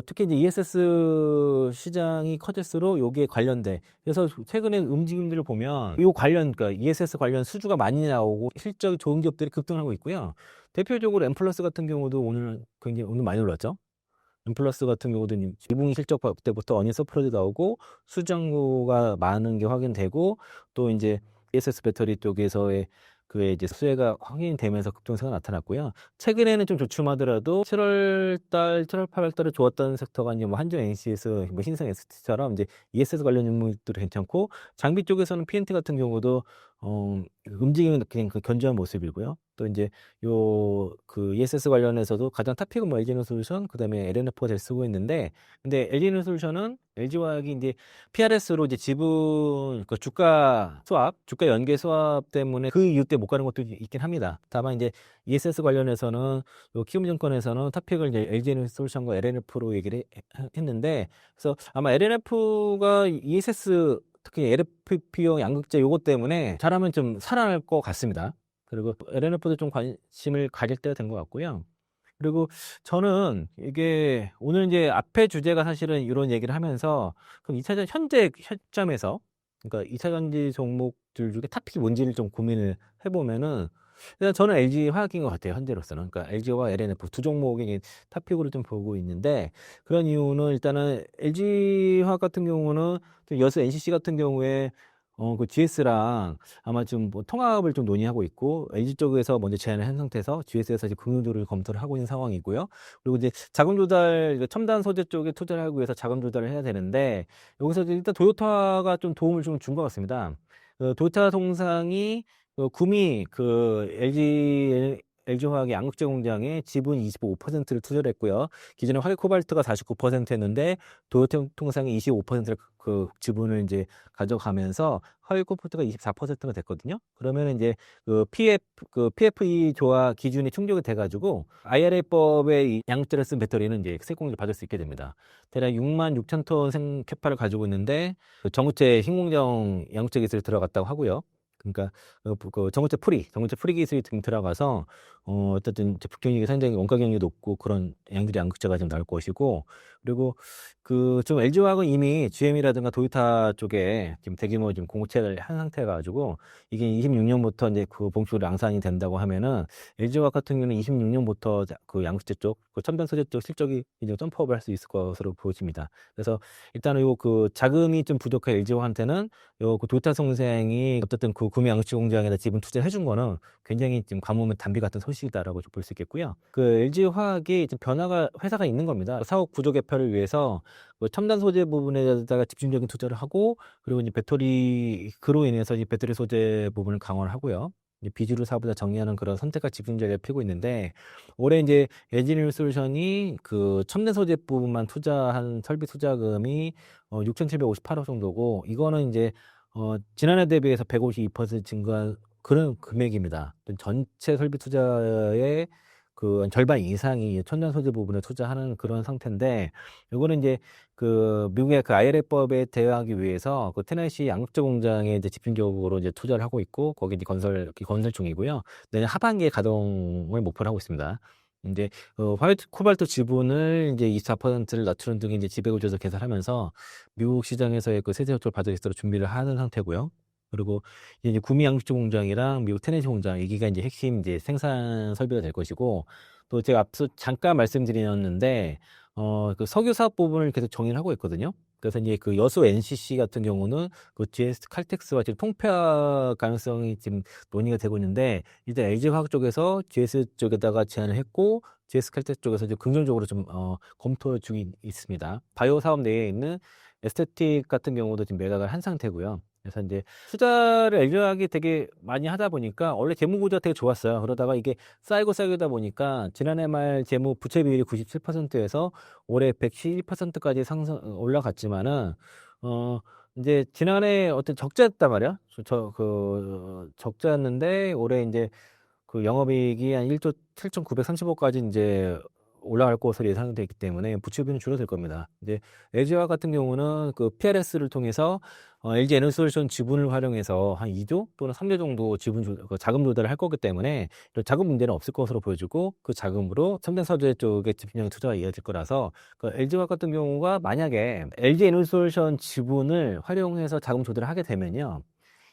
특히 이제 ESS 시장이 커질수록 여기에 관련돼. 그래서 최근에 움직임들을 보면 이 관련, 그러니까 ESS 관련 수주가 많이 나오고 실적이 좋은 기업들이 급등하고 있고요. 대표적으로 엠플러스 같은 경우도 오늘 많이 올랐죠. 엠플러스 같은 경우도 2분기 실적 때부터 어닝 서프라이즈 나오고 수정고가 많은 게 확인되고, 또 이제 ESS 배터리 쪽에서의 그의 이제 수혜가 확인되면서 급등세가 나타났고요. 최근에는 좀 주춤하더라도 7월 8월 달에 좋았던 섹터가 이제 뭐 한전 NCS, 뭐 신성 ST처럼 이제 ESS 관련 종목들이 괜찮고, 장비 쪽에서는 PNT 같은 경우도 움직임은 그냥 그 견조한 모습이고요. 또 이제 그 ESS 관련해서도 가장 탑픽은 뭐 LG에너솔루션, 그다음에 LNF가 잘 쓰고 있는데, 근데 LG에너솔루션은 LG화학이 이제 PRS로 이제 지분 그 주가 연계 수합 때문에 그 이유 때 못 가는 것도 있긴 합니다. 다만 이제 ESS 관련해서는 키움증권에서는 탑픽을 이제 LG에너솔루션과 LNF로 얘기를 했는데, 그래서 아마 LNF가 ESS 특히 LFP용 양극재 요것 때문에 잘하면 좀 살아날 것 같습니다. 그리고 LNF도 좀 관심을 가질 때가 된 것 같고요. 그리고 저는 이게 오늘 이제 앞에 주제가 사실은 이런 얘기를 하면서, 그럼 2차전 현재 시점에서, 그러니까 2차전지 종목들 중에 탑픽이 뭔지를 좀 고민을 해보면은, 일단 저는 LG 화학인 것 같아요, 현재로서는. 그러니까 LG와 LNF 두 종목이 탑픽으로 좀 보고 있는데, 그런 이유는 일단은 LG 화학 같은 경우는 여수 NCC 같은 경우에 그 GS랑 아마 좀 뭐 통합을 좀 논의하고 있고, LG 쪽에서 먼저 제안을 한 상태에서 GS에서 이제 긍정적으로 검토를 하고 있는 상황이고요. 그리고 이제 자금 조달, 첨단 소재 쪽에 투자를 하기 위해서 자금 조달을 해야 되는데, 여기서 일단 도요타가 좀 도움을 좀 준 것 같습니다. 도요타 통상이 구미 LG화학의 양극재 공장에 지분 25%를 투자를 했고요. 기존에 화이코발트가 49%였는데 도요타 통상이 25%를 그 지분을 이제 가져가면서 화이코발트가 24%가 됐거든요. 그러면 이제 PFE 조화 기준이 충족이 돼가지고 IRA법의 양극재를 쓴 배터리는 이제 세공제를 받을 수 있게 됩니다. 대략 66,000톤 생캐파를 가지고 있는데 전구체 신공정 양극재 기술이 들어갔다고 하고요. 그러니까 전구체 프리 기술이 들어가서 어쨌든 제품 경력이 상당히 원가 경력이 높고 그런 양들이 양극재가 좀 나올 것이고, 그리고 좀 LG화학은 이미 GM이라든가 도요타 쪽에 지금 대규모 지금 공급체를 한 상태가 가지고, 이게 26년부터 이제 그 본격적으로 양산이 된다고 하면은 LG화학 같은 경우는 26년부터 그 양극재 쪽, 그 첨단 소재 쪽 실적이 이제 점프업을 할 수 있을 것으로 보여집니다. 그래서 일단은 그 자금이 좀 부족한 LG화학한테는 그 도요타 성생이 어쨌든 그 구미 양극재 공장에다 지분 투자해 준 거는 굉장히 지금 가뭄의 단비 같은 소식. 소식이다라고 볼 수 있겠고요. 그 LG화학이 지금 변화가 회사가 있는 겁니다. 사업 구조 개편을 위해서 뭐 첨단 소재 부분에다가 집중적인 투자를 하고 그리고 이제 배터리 그로 인해서 이 배터리 소재 부분을 강화를 하고요. 이제 비주류 사업보다 정리하는 그런 선택과 집중 전략을 펴고 있는데 올해 이제 LG에너지솔루션이 그 첨단 소재 부분만 투자한 설비 투자금이 6,758억 정도고 이거는 이제 지난해 대비해서 152% 증가한 그런 금액입니다. 전체 설비 투자의 그 절반 이상이 첨단 소재 부분에 투자하는 그런 상태인데 요거는 이제 그 미국의 그 IRA법에 대응하기 위해서 그 테네시 양극재 공장에 이제 집중적으로 이제 투자를 하고 있고 거기 이제 건설 중이고요. 내년 하반기에 가동을 목표로 하고 있습니다. 이제 화이트 코발트 지분을 이제 24%를 낮추는 등의 이제 지배 구조를 개설하면서 미국 시장에서의 그 세제 혜택을 받을 수 있도록 준비를 하는 상태고요. 그리고 이제 구미 양극재 공장이랑 미국 테네시 공장 여기가 이제 핵심 이제 생산 설비가 될 것이고 또 제가 앞서 잠깐 말씀드렸는데 그 석유 사업 부분을 계속 정리를 하고 있거든요. 그래서 이제 그 여수 NCC 같은 경우는 그 GS 칼텍스와 지금 통폐합 가능성이 지금 논의가 되고 있는데 일단 LG화학 쪽에서 GS 쪽에다가 제안을 했고 GS 칼텍스 쪽에서 이제 긍정적으로 좀 검토 중에 있습니다. 바이오 사업 내에 있는 에스테틱 같은 경우도 지금 매각을 한 상태고요. 그래서 이제 투자를 LG화학이 되게 많이 하다 보니까 원래 재무 구조가 되게 좋았어요. 그러다가 이게 쌓이다 보니까 지난해 말 재무 부채 비율이 97%에서 올해 112%까지 올라갔지만은 이제 지난해 어떤 적자였단 말이야. 적자였는데 올해 이제 그 영업이익이 한 1조 7,930억까지 이제 올라갈 것으로 예상되어 있기 때문에 부채비는 줄어들 겁니다. 이제 LG화학 같은 경우는 그 PRS를 통해서 LG 에너지솔루션 지분을 활용해서 한 2조 또는 3조 정도 그 자금 조달을 할 거기 때문에 이런 자금 문제는 없을 것으로 보여지고 그 자금으로 첨단 소재 쪽에 집중적인 투자가 이어질 거라서 그 LG화학 같은 경우가 만약에 LG 에너지솔루션 지분을 활용해서 자금 조달을 하게 되면요.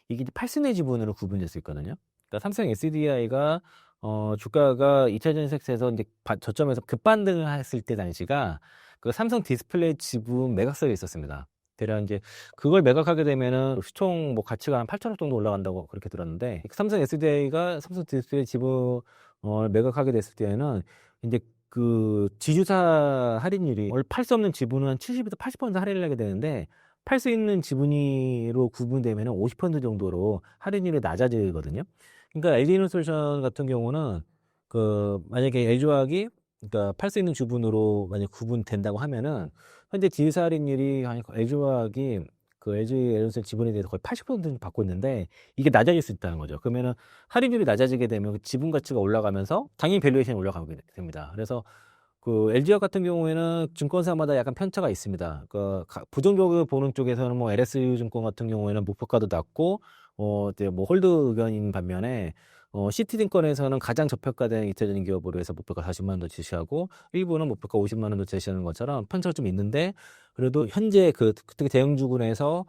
이게 이제 팔순의 지분으로 구분될 수 있거든요. 그러니까 삼성 SDI가 주가가 2차 전지섹스에서 이제 저점에서 급반등을 했을 때 당시가 그 삼성 디스플레이 지분 매각설이 있었습니다. 대략 이제 그걸 매각하게 되면은 시총 뭐 가치가 한 8천억 정도 올라간다고 그렇게 들었는데 삼성 SDI가 삼성 디스플레이 지분 매각하게 됐을 때에는 이제 그 지주사 할인율이 원래 팔 수 없는 지분은 한 70에서 80% 할인을 하게 되는데 팔 수 있는 지분으로 구분되면 50% 정도로 할인율이 낮아지거든요. 그러니까 LG에너지솔루션 같은 경우는 그 만약에 LG화학이 그러니까 팔 수 있는 주분으로 만약 구분된다고 하면은 현재 지주사 할인율이 LG화학이 그 LG에너지솔루션 지분에 대해서 거의 80% 받고 있는데 이게 낮아질 수 있다는 거죠. 그러면은 할인율이 낮아지게 되면 그 지분 가치가 올라가면서 당연히 밸류에이션이 올라가게 됩니다. 그래서 그 LG화학 같은 경우에는 증권사마다 약간 편차가 있습니다. 그 부정적으로 보는 쪽에서는 뭐 LSU 증권 같은 경우에는 목표가도 낮고 이제 뭐 홀드 의견인 반면에 시티증권에서는 가장 저평가된 이차전지 기업으로 해서 목표가 40만 원도 제시하고 일부는 목표가 50만 원도 제시하는 것처럼 편차가 좀 있는데 그래도 현재 그 특히 대형주군에서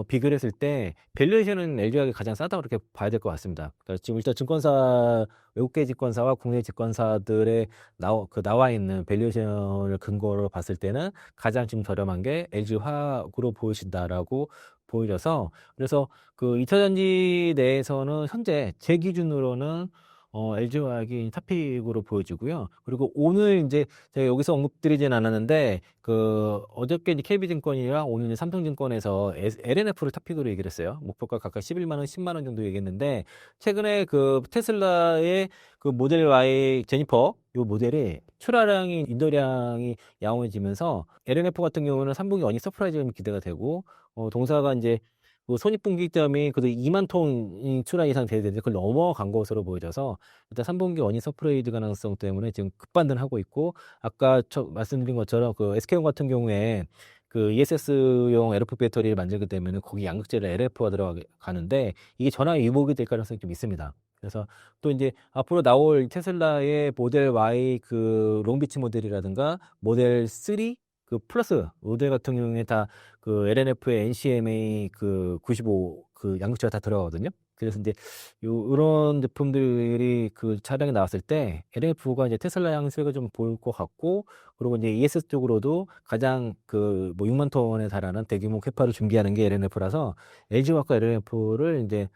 비교를 했을 때 밸류에이션은 LG화학이 가장 싸다고 그렇게 봐야 될 것 같습니다. 그러니까 지금 일단 증권사 외국계 증권사와 국내 증권사들의 나와 있는 밸류에이션을 근거로 봤을 때는 가장 지금 저렴한 게 LG화학으로 보이신다라고 보여져서 그래서 그 2차 전지 내에서는 현재 제 기준으로는 LG화학이 탑픽으로 보여지고요. 그리고 오늘 이제 제가 여기서 언급드리진 않았는데 그 어저께 이제 KB증권이랑 오늘 이제 삼성증권에서 LNF를 탑픽으로 얘기를 했어요. 목표가 각각 11만 원, 10만 원 정도 얘기했는데 최근에 그 테슬라의 그 모델 Y 제니퍼 요 모델이 출하량이 인도량이 양호해지면서 LNF 같은 경우는 3분기 어닝 서프라이즈가 기대가 되고 동사가 이제 그 손익분기점이 그래도 2만 톤 출하 이상 돼야 되는데 그걸 넘어간 것으로 보여져서 일단 3분기 어닝 서프라이즈 가능성 때문에 지금 급반등을 하고 있고 아까 말씀드린 것처럼 그 SK온 같은 경우에 그 ESS용 LFP 배터리를 만들게 되면 거기 양극재를 LF가 들어가는데 이게 전화 위복이 될 가능성이 좀 있습니다. 그래서 또 이제 앞으로 나올 테슬라의 모델 Y 그 롱비치 모델이라든가 모델 3 그 플러스 모델 같은 경우에 다 그 LNF의 NCMA 그 95 그 양극재가 다 들어가거든요. 그래서 이제 요런 제품들이 그 차량이 나왔을 때 LNF가 이제 테슬라 향수가 좀 보일 것 같고 그리고 이제 ESS 쪽으로도 가장 그 뭐 6만 톤에 달하는 대규모 캐파를 준비하는 게 LNF라서 LG화학과 LNF를 이제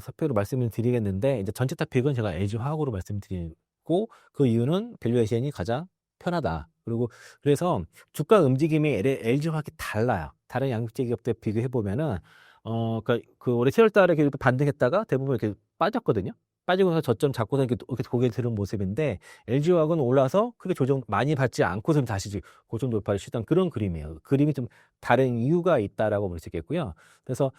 사표로 말씀을 드리겠는데, 이제 전체 타픽은 제가 LG 화학으로 말씀드리고, 그 이유는 밸류에이션이 가장 편하다. 그리고 그래서 주가 움직임이 LG 화학이 달라요. 다른 양극재 기업들 비교해 보면은 그 올해 7월 달에 계속 반등했다가 대부분 이렇게 빠졌거든요. 빠지고 나서 저점 잡고서 이렇게 고개 들은 모습인데, LG화학은 올라서 크게 조정 많이 받지 않고서 다시 고점 돌파를 시도한 그런 그림이에요. 그림이 좀 다른 이유가 있다라고 볼 수 있겠고요. 그래서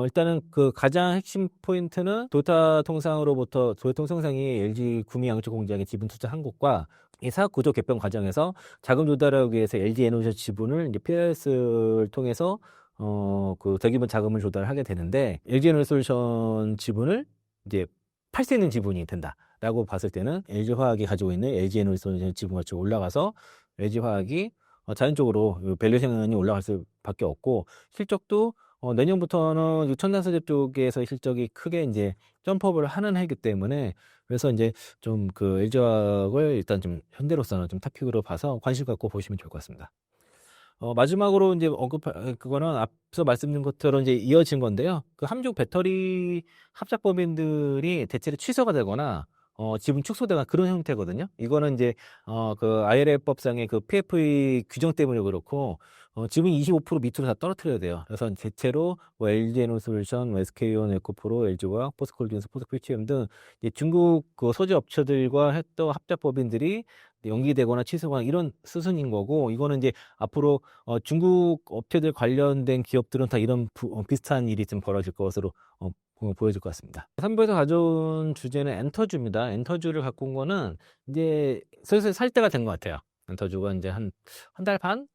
일단은 그 가장 핵심 포인트는 도요타 통상이 LG 구미 양쪽 공장에 지분 투자한 것과 이 사업 구조 개편 과정에서 자금 조달하기 위해서 LG 에너지 지분을 이제 PS를 통해서 그 대규모 자금을 조달하게 되는데, LG 에너솔루션 지분을 이제 팔 수 있는 지분이 된다라고 봤을 때는 LG 화학이 가지고 있는 LG 에너솔루션 지분 가치가 올라가서 LG 화학이 자연적으로 밸류에이션이 올라갈 수밖에 없고, 실적도 내년부터는 첨단소재 쪽에서 실적이 크게 이제 점프업을 하는 해이기 때문에, 그래서 이제 좀 그 LG 화학을 일단 좀 현대로서는 좀 탑픽으로 봐서 관심 갖고 보시면 좋을 것 같습니다. 마지막으로 이제 그거는 앞서 말씀드린 것처럼 이제 이어진 건데요. 그 함정 배터리 합작 법인들이 대체로 취소가 되거나 지분 축소되거나 그런 형태거든요. 이거는 이제 그 IRA법상의 그 PFE 규정 때문에 그렇고, 지분 25% 밑으로 다 떨어뜨려야 돼요. 그래서 대체로 뭐 LG에너솔루션, SK온, 에코프로, LG화학, 포스코홀딩스, 포스코피티움 등 이제 중국 그 소재 업체들과 했던 합작 법인들이 연기되거나 취소가 이런 수순인 거고, 이거는 이제 앞으로 중국 업체들 관련된 기업들은 다 이런 비슷한 일이 좀 벌어질 것으로 보여질 것 같습니다. 3부에서 가져온 주제는 엔터주입니다. 엔터주를 갖고 온 거는 이제 슬슬 살 때가 된 것 같아요. 엔터주가 이제 한 달 반?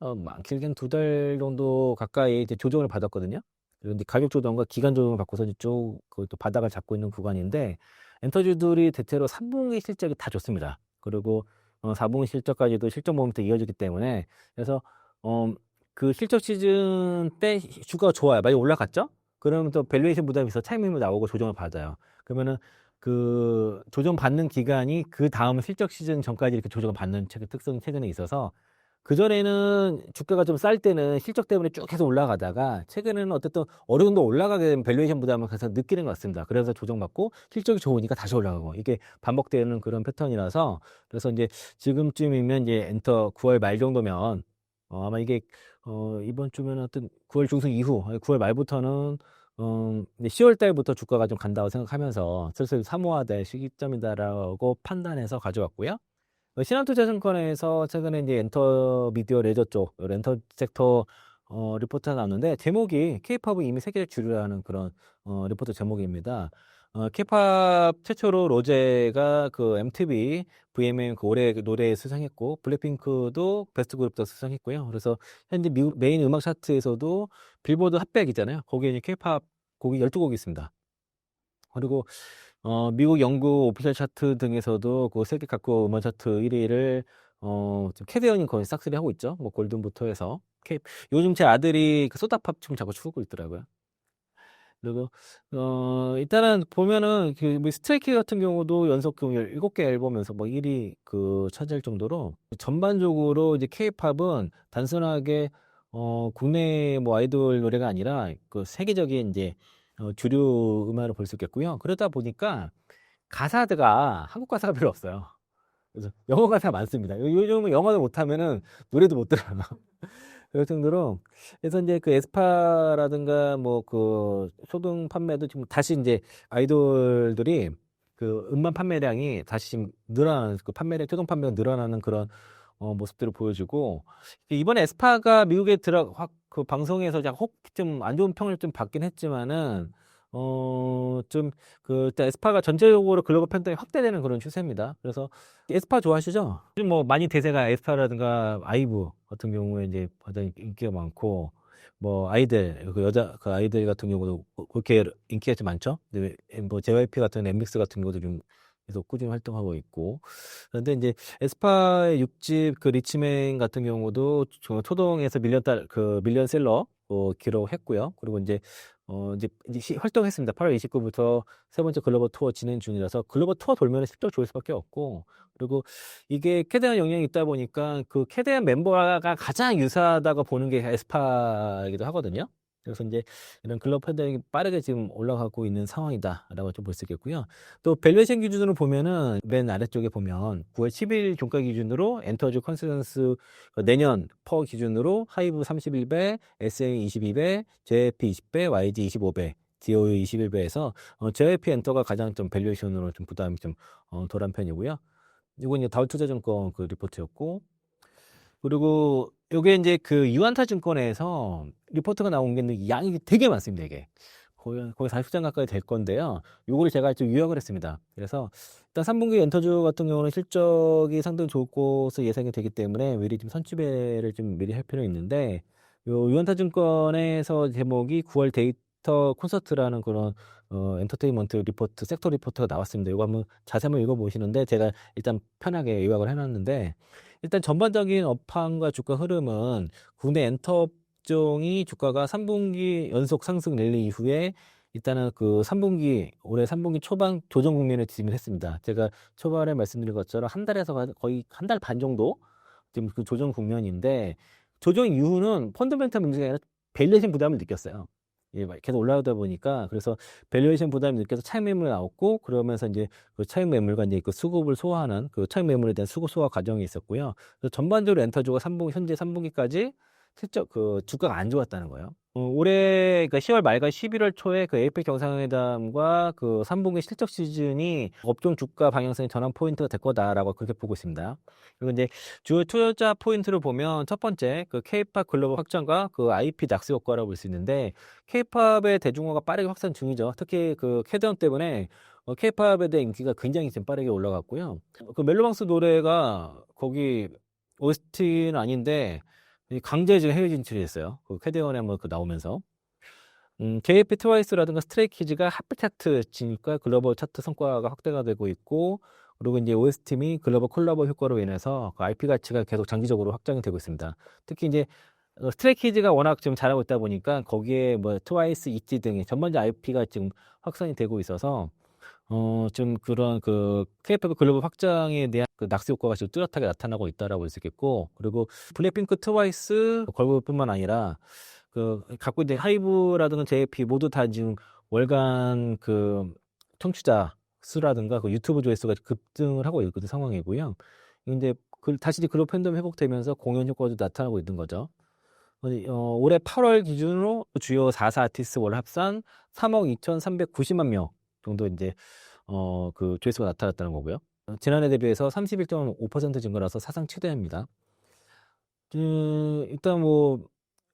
길게는 2달 정도 가까이 이제 조정을 받았거든요. 그런데 가격 조정과 기간 조정을 받고서 이쪽 그또 바닥을 잡고 있는 구간인데, 엔터주들이 대체로 3분기 실적이 다 좋습니다. 그리고 4분기 실적까지도 실적 모멘텀이 이어지기 때문에, 그래서 그 실적 시즌 때 주가가 좋아요. 많이 올라갔죠? 그러면 또 밸류에이션 부담이 있어 차익 매물 나오고 조정을 받아요. 그러면은 그 조정 받는 기간이 그 다음 실적 시즌 전까지 이렇게 조정을 받는 특성이 최근에 있어서, 그전에는 주가가 좀 쌀 때는 실적 때문에 쭉 계속 올라가다가, 최근에는 어쨌든 어느 정도 올라가게 되면 밸류에이션 부담을 계속 느끼는 것 같습니다. 그래서 조정받고 실적이 좋으니까 다시 올라가고, 이게 반복되는 그런 패턴이라서, 그래서 이제 지금쯤이면 이제 엔터 9월 말 정도면 아마 이게 이번 주면 어떤 9월 중순 이후, 9월 말부터는 이제 10월 달부터 주가가 좀 간다고 생각하면서 슬슬 사모화될 시기점이다라고 판단해서 가져왔고요. 신한투자증권에서 최근에 이제 엔터 미디어 레저 쪽 렌터 섹터 리포트가 나왔는데, 제목이 K-팝은 이미 세계적 주류라는 그런 리포트 제목입니다. K-팝 최초로 로제가 그 MTV VMA 그 올해 노래에 수상했고, 블랙핑크도 베스트 그룹도 수상했고요. 그래서 현재 미국 메인 음악 차트에서도 빌보드 핫백이잖아요. 거기에 이제 K-팝 곡이 12곡이 있습니다. 그리고 미국, 영국 오피셜 차트 등에서도 그 세계 각국 음원 차트 1위를 지금 캐대언이 거의 싹쓸이 하고 있죠. 뭐 골든부터 해서 요즘 제 아들이 그 소다팝 춤 자꾸 추고 있더라고요. 그리고 일단은 보면은 그뭐 스트레이키즈 같은 경우도 연속 그 7개 앨범 연속 뭐 1위 그 차지할 정도로, 전반적으로 이제 K-팝은 단순하게 국내 뭐 아이돌 노래가 아니라 그 세계적인 이제 주류 음악으로 볼 수 있겠고요. 그러다 보니까 가사가 한국 가사가 별로 없어요. 그래서 영어 가사가 많습니다. 요즘은 영어도 못하면은 노래도 못 들어요. 그럴 정도로. 그래서 이제 그 에스파라든가 뭐 그 초등 판매도 지금 다시 이제 아이돌들이 그 음반 판매량이 다시 지금 늘어나는, 그 판매량, 초등 판매가 늘어나는 그런 모습들을 보여주고, 이번에 에스파가 미국에 확 그 방송에서 좀 안 좋은 평을 좀 받긴 했지만은 좀 그 일단 에스파가 전체적으로 글로벌 팬덤이 확대되는 그런 추세입니다. 그래서 에스파 좋아하시죠? 요즘 뭐 많이 대세가 에스파라든가 아이브 같은 경우에 이제 가장 인기가 많고, 뭐 아이들 그 여자 그 아이들 같은 경우도 그렇게 인기가 좀 많죠. 근데 뭐 JYP 같은 엠믹스 같은 것도 좀 계속 꾸준히 활동하고 있고. 그런데 이제 에스파의 6집 그 리치맨 같은 경우도 초동에서 밀리언셀러 기록했고요. 그리고 이제 활동했습니다. 8월 29일부터 세 번째 글로벌 투어 진행 중이라서, 글로벌 투어 돌면 실적 좋을 수밖에 없고, 그리고 이게 캐대한 영향이 있다 보니까 그 캐대한 멤버가 가장 유사하다고 보는 게 에스파이기도 하거든요. 그래서 이제 이런 글로벌 팬덤이 빠르게 지금 올라가고 있는 상황이다라고 좀 볼 수 있겠고요. 또 밸류에이션 기준으로 보면은 맨 아래쪽에 보면 9월 10일 종가 기준으로 엔터즈 컨센서스 내년 퍼 기준으로 하이브 31배, SA 22배, JYP 20배, YG 25배, DOE 21배에서 JYP 엔터가 가장 좀 밸류에이션으로 좀 부담이 좀 덜한 편이고요. 이건 이제 다우투자증권 그 리포트였고, 그리고 요게 이제 그 유안타 증권에서 리포트가 나온 게 양이 되게 많습니다, 이게. 거의 40장 가까이 될 건데요. 요거를 제가 좀 요약을 했습니다. 그래서 일단 3분기 엔터주 같은 경우는 실적이 상당히 좋을 것으로 예상이 되기 때문에 미리 좀 선취배를 좀 미리 할 필요가 있는데, 요 유안타 증권에서 제목이 9월 데이터 콘서트라는 그런 엔터테인먼트 리포트, 섹터 리포트가 나왔습니다. 이거 한번 자세히 한번 읽어보시는데, 제가 일단 편하게 요약을 해놨는데, 일단 전반적인 업황과 주가 흐름은 국내 엔터 업종이 주가가 3분기 연속 상승 랠리 이후에 일단은 그 3분기, 올해 3분기 초반 조정 국면에 진입했습니다. 제가 초반에 말씀드린 것처럼 한 달에서 거의 한 달 반 정도 지금 그 조정 국면인데, 조정 이후는 펀더멘탈 문제가 아니라 밸류에이션 부담을 느꼈어요. 예, 계속 올라오다 보니까. 그래서 밸류에이션 부담을 느껴서 차익 매물 나왔고, 그러면서 이제 그 차익 매물과 이제 그 수급을 소화하는 그 차익 매물에 대한 수급 소화 과정이 있었고요. 그래서 전반적으로 엔터주가 3분기, 현재 3분기까지 실적 그 주가가 안 좋았다는 거예요. 올해 그 10월 말과 11월 초에 그 에이펙 정상회담과 그 3분기 실적 시즌이 업종 주가 방향성의 전환 포인트가 될 거다라고 그렇게 보고 있습니다. 그리고 이제 주요 투자 포인트를 보면 첫 번째 그 K-팝 글로벌 확장과 그 IP 낙수 효과라고 볼 수 있는데, K-팝의 대중화가 빠르게 확산 중이죠. 특히 그 캐드언 때문에 K-팝에 대한 인기가 굉장히 지금 빠르게 올라갔고요. 그 멜로망스 노래가 거기 OST는 아닌데 강제 지금 해외 진출이 됐어요. 그 캐대원에 한번 그 나오면서. JYP 트와이스라든가 스트레이키즈가 핫플 차트 진입과 글로벌 차트 성과가 확대가 되고 있고, 그리고 이제 OST 및 글로벌 콜라보 효과로 인해서 그 IP 가치가 계속 장기적으로 확장이 되고 있습니다. 특히 이제 스트레이키즈가 워낙 지금 잘하고 있다 보니까 거기에 뭐 트와이스, 있지 등의 전반적 IP가 지금 확산이 되고 있어서 좀 그런 그 K-팝 글로벌 확장에 대한 그 낙수 효과가 지금 뚜렷하게 나타나고 있다라고 볼 수 있겠고, 그리고 블랙핑크, 트와이스, 걸그룹뿐만 아니라 그 갖고 있는 하이브라든가 JYP 모두 다 지금 월간 그 청취자 수라든가 그 유튜브 조회수가 급등을 하고 있는 상황이고요. 근데 다시 글로벌 팬덤 회복되면서 공연 효과도 나타나고 있는 거죠. 올해 8월 기준으로 주요 4사 아티스트 월 합산 3억 2,390만 명 정도 이제 그 조회수가 나타났다는 거고요. 지난해 대비해서 31.5% 증가라서 사상 최대입니다. 일단 뭐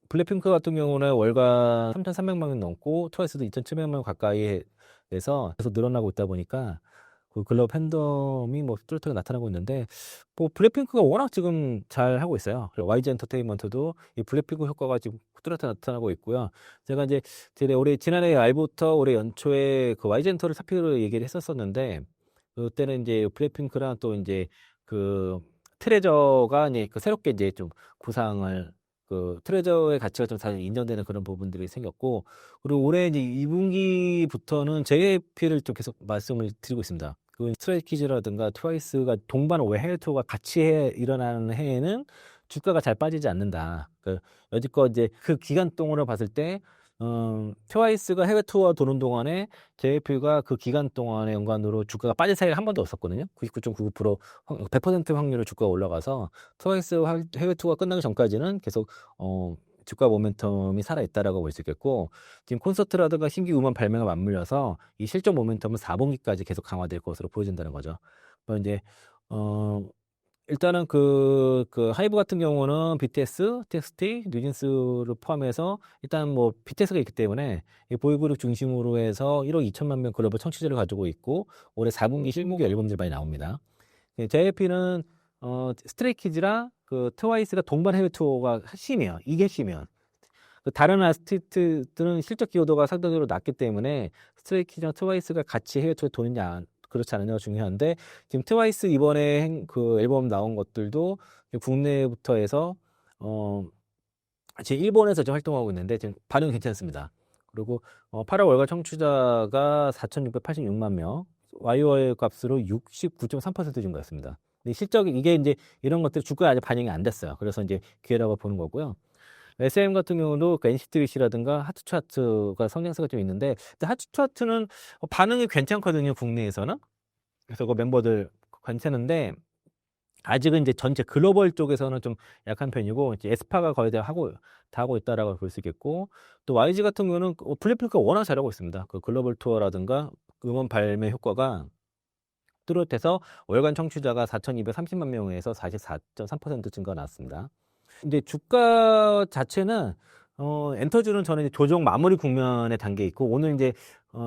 블랙핑크 같은 경우는 월간 3,300만 명 넘고, 트와이스도 2,700만 명 가까이 돼서 계속 늘어나고 있다 보니까 그 글로벌 팬덤이 뭐 뚜렷하게 나타나고 있는데, 뭐 블랙핑크가 워낙 지금 잘 하고 있어요. 그리고 YG 엔터테인먼트도 이 블랙핑크 효과가 지금 뚜렷하게 나타나고 있고요. 제가 이제 올해 지난해 말부터 올해 연초에 그 YG 엔터를 사표로 얘기를 했었었는데, 그때는 이제 블랙핑크랑 또 이제 그 트레저가 이제 그 새롭게 이제 좀 구상을, 그 트레저의 가치가 좀 잘 인정되는 그런 부분들이 생겼고, 그리고 올해 이제 2분기부터는 JYP를 좀 계속 말씀을 드리고 있습니다. 그 스트레이키즈라든가 트와이스가 동반 외 해외 투어가 같이 일어나는 해에는 주가가 잘 빠지지 않는다. 그 여지껏 이제 그 기간 동안으로 봤을 때 트와이스가 해외 투어 도는 동안에 JYP가 그 기간 동안의 연관으로 주가가 빠진 사이가 한 번도 없었거든요. 99.99% 100% 확률로 주가가 올라가서 트와이스 해외 투어가 끝나기 전까지는 계속 주가 모멘텀이 살아있다라고 볼 수 있겠고, 지금 콘서트라든가 신규 음원 발매가 맞물려서 이 실적 모멘텀은 4분기까지 계속 강화될 것으로 보여진다는 거죠. 이제 일단은 그 하이브 같은 경우는 BTS, TXT, 뉴진스를 포함해서 일단 뭐 BTS가 있기 때문에 이 보이그룹 중심으로 해서 1억 2천만 명 글로벌 청취자를 가지고 있고, 올해 4분기 실무기 앨범들이 많이 나옵니다. JYP는 스트레이키즈랑 그 트와이스가 동반 해외 투어가 핵심이에요. 이게 핵심이에요. 다른 아티스트들은 실적 기여도가 상대적으로 낮기 때문에 스트레이키즈랑 트와이스가 같이 해외 투어에 도느냐 그렇지 않느냐가 중요한데, 지금 트와이스 이번에 그 앨범 나온 것들도 국내부터 해서 지금 일본에서 지금 활동하고 있는데 지금 반응 괜찮습니다. 그리고 8월 월간 청취자가 4,686만 명, YOY 값으로 69.3% 증가했습니다. 근데 실적이 이게 이제 이런 것들 주가에 아직 반영이 안 됐어요. 그래서 이제 기회라고 보는 거고요. SM 같은 경우도 그 NCT 위시라든가 하트 차트가 성장세가 좀 있는데, 근데 하트 차트는 반응이 괜찮거든요, 국내에서는. 그래서 그 멤버들 괜찮은데 아직은 이제 전체 글로벌 쪽에서는 좀 약한 편이고, 이제 에스파가 거의 다 하고 있다라고 볼 수 있겠고, 또 YG 같은 경우는 블랙핑크가 워낙 잘하고 있습니다. 그 글로벌 투어라든가 음원 발매 효과가 뚜렷해서 월간 청취자가 4,230만 명에서 44.3% 증가가 나왔습니다. 이제 주가 자체는 엔터주는 저는 이제 조정 마무리 국면에 단계 있고, 오늘 이제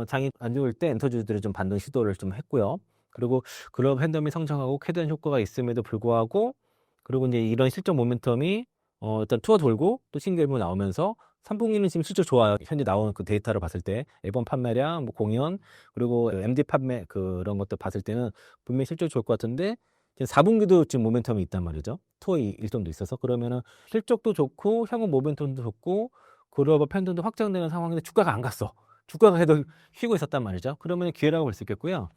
장이 안 좋을 때 엔터주들이 좀 반등 시도를 좀 했고요. 그리고 글로벌 팬덤이 성장하고 캐드한 효과가 있음에도 불구하고, 그리고 이제 이런 실적 모멘텀이 일단 투어 돌고 또 싱글 앨범 나오면서 3분기는 지금 실적 좋아요. 현재 나온 그 데이터를 봤을 때 앨범 판매량, 뭐 공연, 그리고 MD 판매 그런 것들 봤을 때는 분명히 실적 좋을 것 같은데, 지금 4분기도 지금 모멘텀이 있단 말이죠. 투어 일정도 있어서. 그러면은 실적도 좋고 향후 모멘텀도 좋고 글로벌 팬덤도 확장되는 상황인데 주가가 안 갔어. 주가가 계속 쉬고 있었단 말이죠. 그러면 기회라고 볼 수 있겠고요.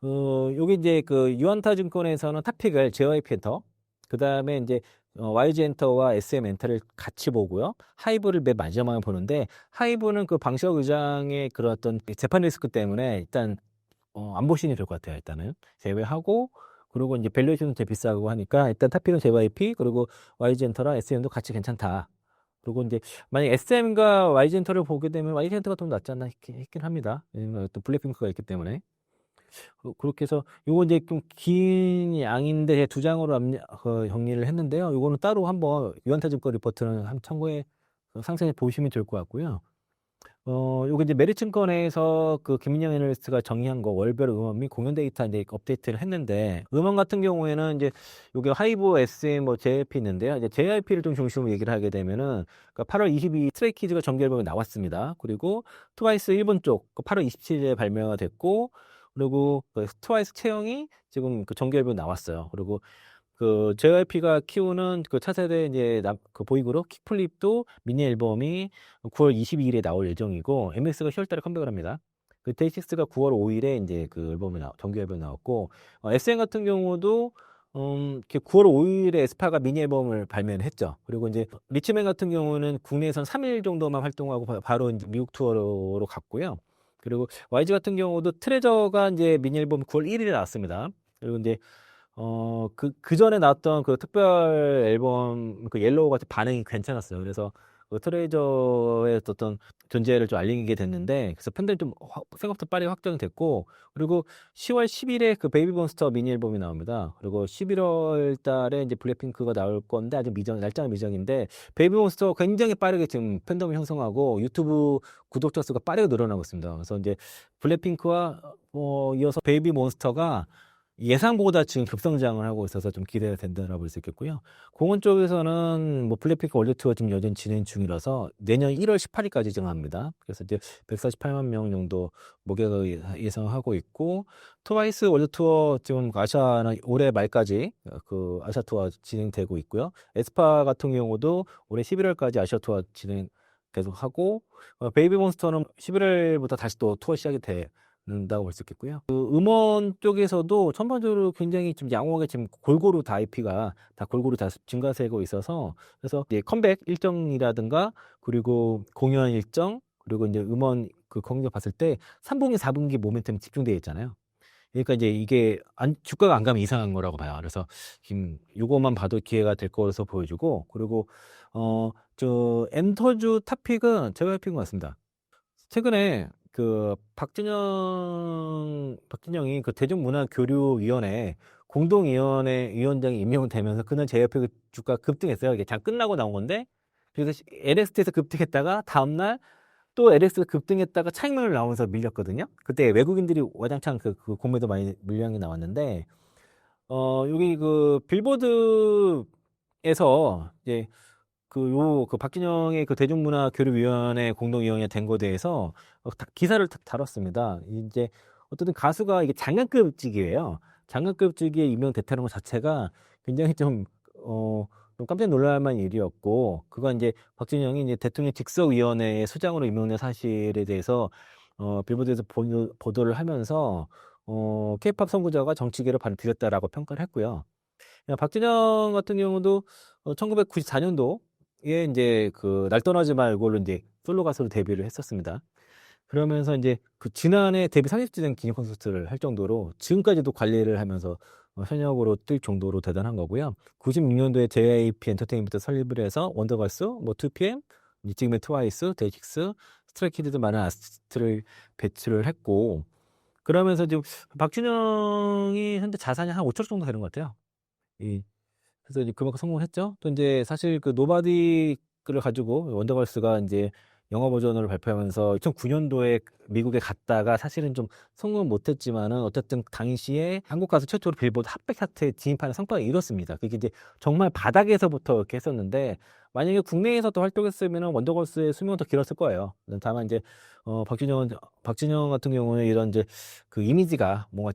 요게 이제 그 유안타 증권에서는 탑픽을 JYP 엔터, 그 다음에 이제 YG 엔터와 SM 엔터를 같이 보고요. 하이브를 맨 마지막에 보는데, 하이브는 그 방시혁 의장의 그런 어떤 재판 리스크 때문에 일단 안 보시는 게 좋을 것 같아요. 일단은 제외하고, 그리고 이제 밸류에이션도 되게 비싸고 하니까 일단 탑픽은 JYP, 그리고 YG 엔터랑 SM도 같이 괜찮다. 그리고 이제 만약 SM과 YG 엔터를 보게 되면 YG 엔터가 좀 낫지 않나 있긴 합니다. 왜냐면 또 블랙핑크가 있기 때문에. 그렇게 해서 요거 이제 좀 긴 양인데 두 장으로 정리를 했는데요. 요거는 따로 한번 유한타증권 리포트는 한번 참고해 상세히 보시면 좋을 것 같고요. 요게 이제 메리츠증권에서 그 김민영 애널리스트가 정리한 거 월별 음원 및 공연 데이터 이제 업데이트를 했는데, 음원 같은 경우에는 이제 요게 하이브, SM, 뭐 JYP 있는데요. 이제 JYP를 좀 중심으로 얘기를 하게 되면은, 그러니까 8월 22일 스트레이키즈가 정규 앨범이 나왔습니다. 그리고 트와이스 일본 쪽 8월 27일에 발매가 됐고, 그리고 그 트와이스 채영이 지금 그 정규 앨범이 나왔어요. 그리고 그 JYP가 키우는 그 차세대 이제 그 보이그룹 킥플립도 미니 앨범이 9월 22일에 나올 예정이고, MX가 10월달에 컴백을 합니다. 그 데이식스가 9월 5일에 이제 그 정규 앨범이 나왔고, SM 같은 경우도 9월 5일에 에스파가 미니 앨범을 발매를 했죠. 그리고 이제 리치맨 같은 경우는 국내에선 3일 정도만 활동하고 바로 이제 미국 투어로 갔고요. 그리고 YG 같은 경우도 트레저가 이제 미니 앨범 9월 1일에 나왔습니다. 그리고 이제 그 전에 나왔던 그 특별 앨범 그 옐로우 같은 반응이 괜찮았어요. 그래서 그 트레저의 어떤 존재를 좀 알리게 됐는데, 그래서 팬들이 좀 생각보다 빨리 확정됐고, 그리고 10월 10일에 그 베이비 몬스터 미니 앨범이 나옵니다. 그리고 11월 달에 이제 블랙핑크가 나올 건데 아직 날짜는 미정인데, 베이비 몬스터 굉장히 빠르게 지금 팬덤을 형성하고 유튜브 구독자 수가 빠르게 늘어나고 있습니다. 그래서 이제 블랙핑크와 이어서 베이비 몬스터가 예상보다 지금 급성장을 하고 있어서 좀 기대가 된다라고 볼 수 있겠고요. 공원 쪽에서는 뭐 블랙핑크 월드 투어 지금 여전히 진행 중이라서 내년 1월 18일까지 진행합니다. 그래서 이제 148만 명 정도 목격을 예상하고 있고, 트와이스 월드 투어 지금 아시아는 올해 말까지 그 아시아 투어 진행되고 있고요. 에스파 같은 경우도 올해 11월까지 아시아 투어 진행 계속하고, 베이비 몬스터는 11월부터 다시 또 투어 시작이 된다고 볼 수 있겠고요. 그 음원 쪽에서도 전반적으로 굉장히 좀 양호하게 지금 골고루 다 IP가 다 골고루 다 증가세고 있어서, 그래서 이제 컴백 일정이라든가 그리고 공연 일정, 그리고 이제 음원 그 공연 봤을 때 3분기, 4분기 모멘텀이 집중되어 있잖아요. 그러니까 이제 이게 주가가 안 가면 이상한 거라고 봐요. 그래서 지금 요것만 봐도 기회가 될 것으로 보여주고, 그리고 저 엔터주 탑픽은 제가 픽인 것 같습니다. 최근에 그 박진영이 그 대중문화교류위원회 공동위원회 위원장이 임명되면서 그날 JYP 주가 급등했어요. 이게 장 끝나고 나온 건데, 그래서 LST에서 급등했다가 다음날 또 LS가 급등했다가 차익명을 나오면서 밀렸거든요. 그때 외국인들이 와장창 그 공매도 많이 물량이 나왔는데, 여기 그 빌보드에서 이제 그 박진영의 그 대중문화교류위원회 공동위원회 된 거에 대해서 기사를 다뤘습니다. 이제 어쨌든 가수가 이게 장관급직이에요. 장관급직에 임명됐다는 것 자체가 굉장히 좀 깜짝 놀랄 만한 일이었고, 그건 이제 박진영이 이제 대통령 직속위원회의 수장으로 임명된 사실에 대해서 빌보드에서 보도를 하면서 K-팝 선구자가 정치계로 발을 들였다라고 평가를 했고요. 박진영 같은 경우도 1994년도 이제 그 날 떠나지 말고로 이제 솔로 가수로 데뷔를 했었습니다. 그러면서 이제 그 지난해 데뷔 30주년 기념 콘서트를 할 정도로 지금까지도 관리를 하면서 현역으로 뛸 정도로 대단한 거고요. 96년도에 JYP 엔터테인먼트 설립을 해서 원더걸스, 뭐 2PM, 지금의 트와이스, 데이식스, 스트레이키즈도 많은 아티스트를 배출을 했고, 그러면서 지금 박진영이 현재 자산이 한 5천억 정도 되는 것 같아요. 이 그래서 이제 그만큼 성공했죠. 또 이제 사실 그 노바디를 가지고 원더걸스가 이제 영어 버전을 발표하면서 2009년도에 미국에 갔다가 사실은 좀 성공은 못했지만은 어쨌든 당시에 한국 가수 최초로 빌보드 핫백 차트에 진입하는 성과를 이뤘습니다. 그게 이제 정말 바닥에서부터 이렇게 했었는데 만약에 국내에서도 활동했으면 원더걸스의 수명은 더 길었을 거예요. 다만 이제 박진영 같은 경우는 이런 이제 그 이미지가 뭔가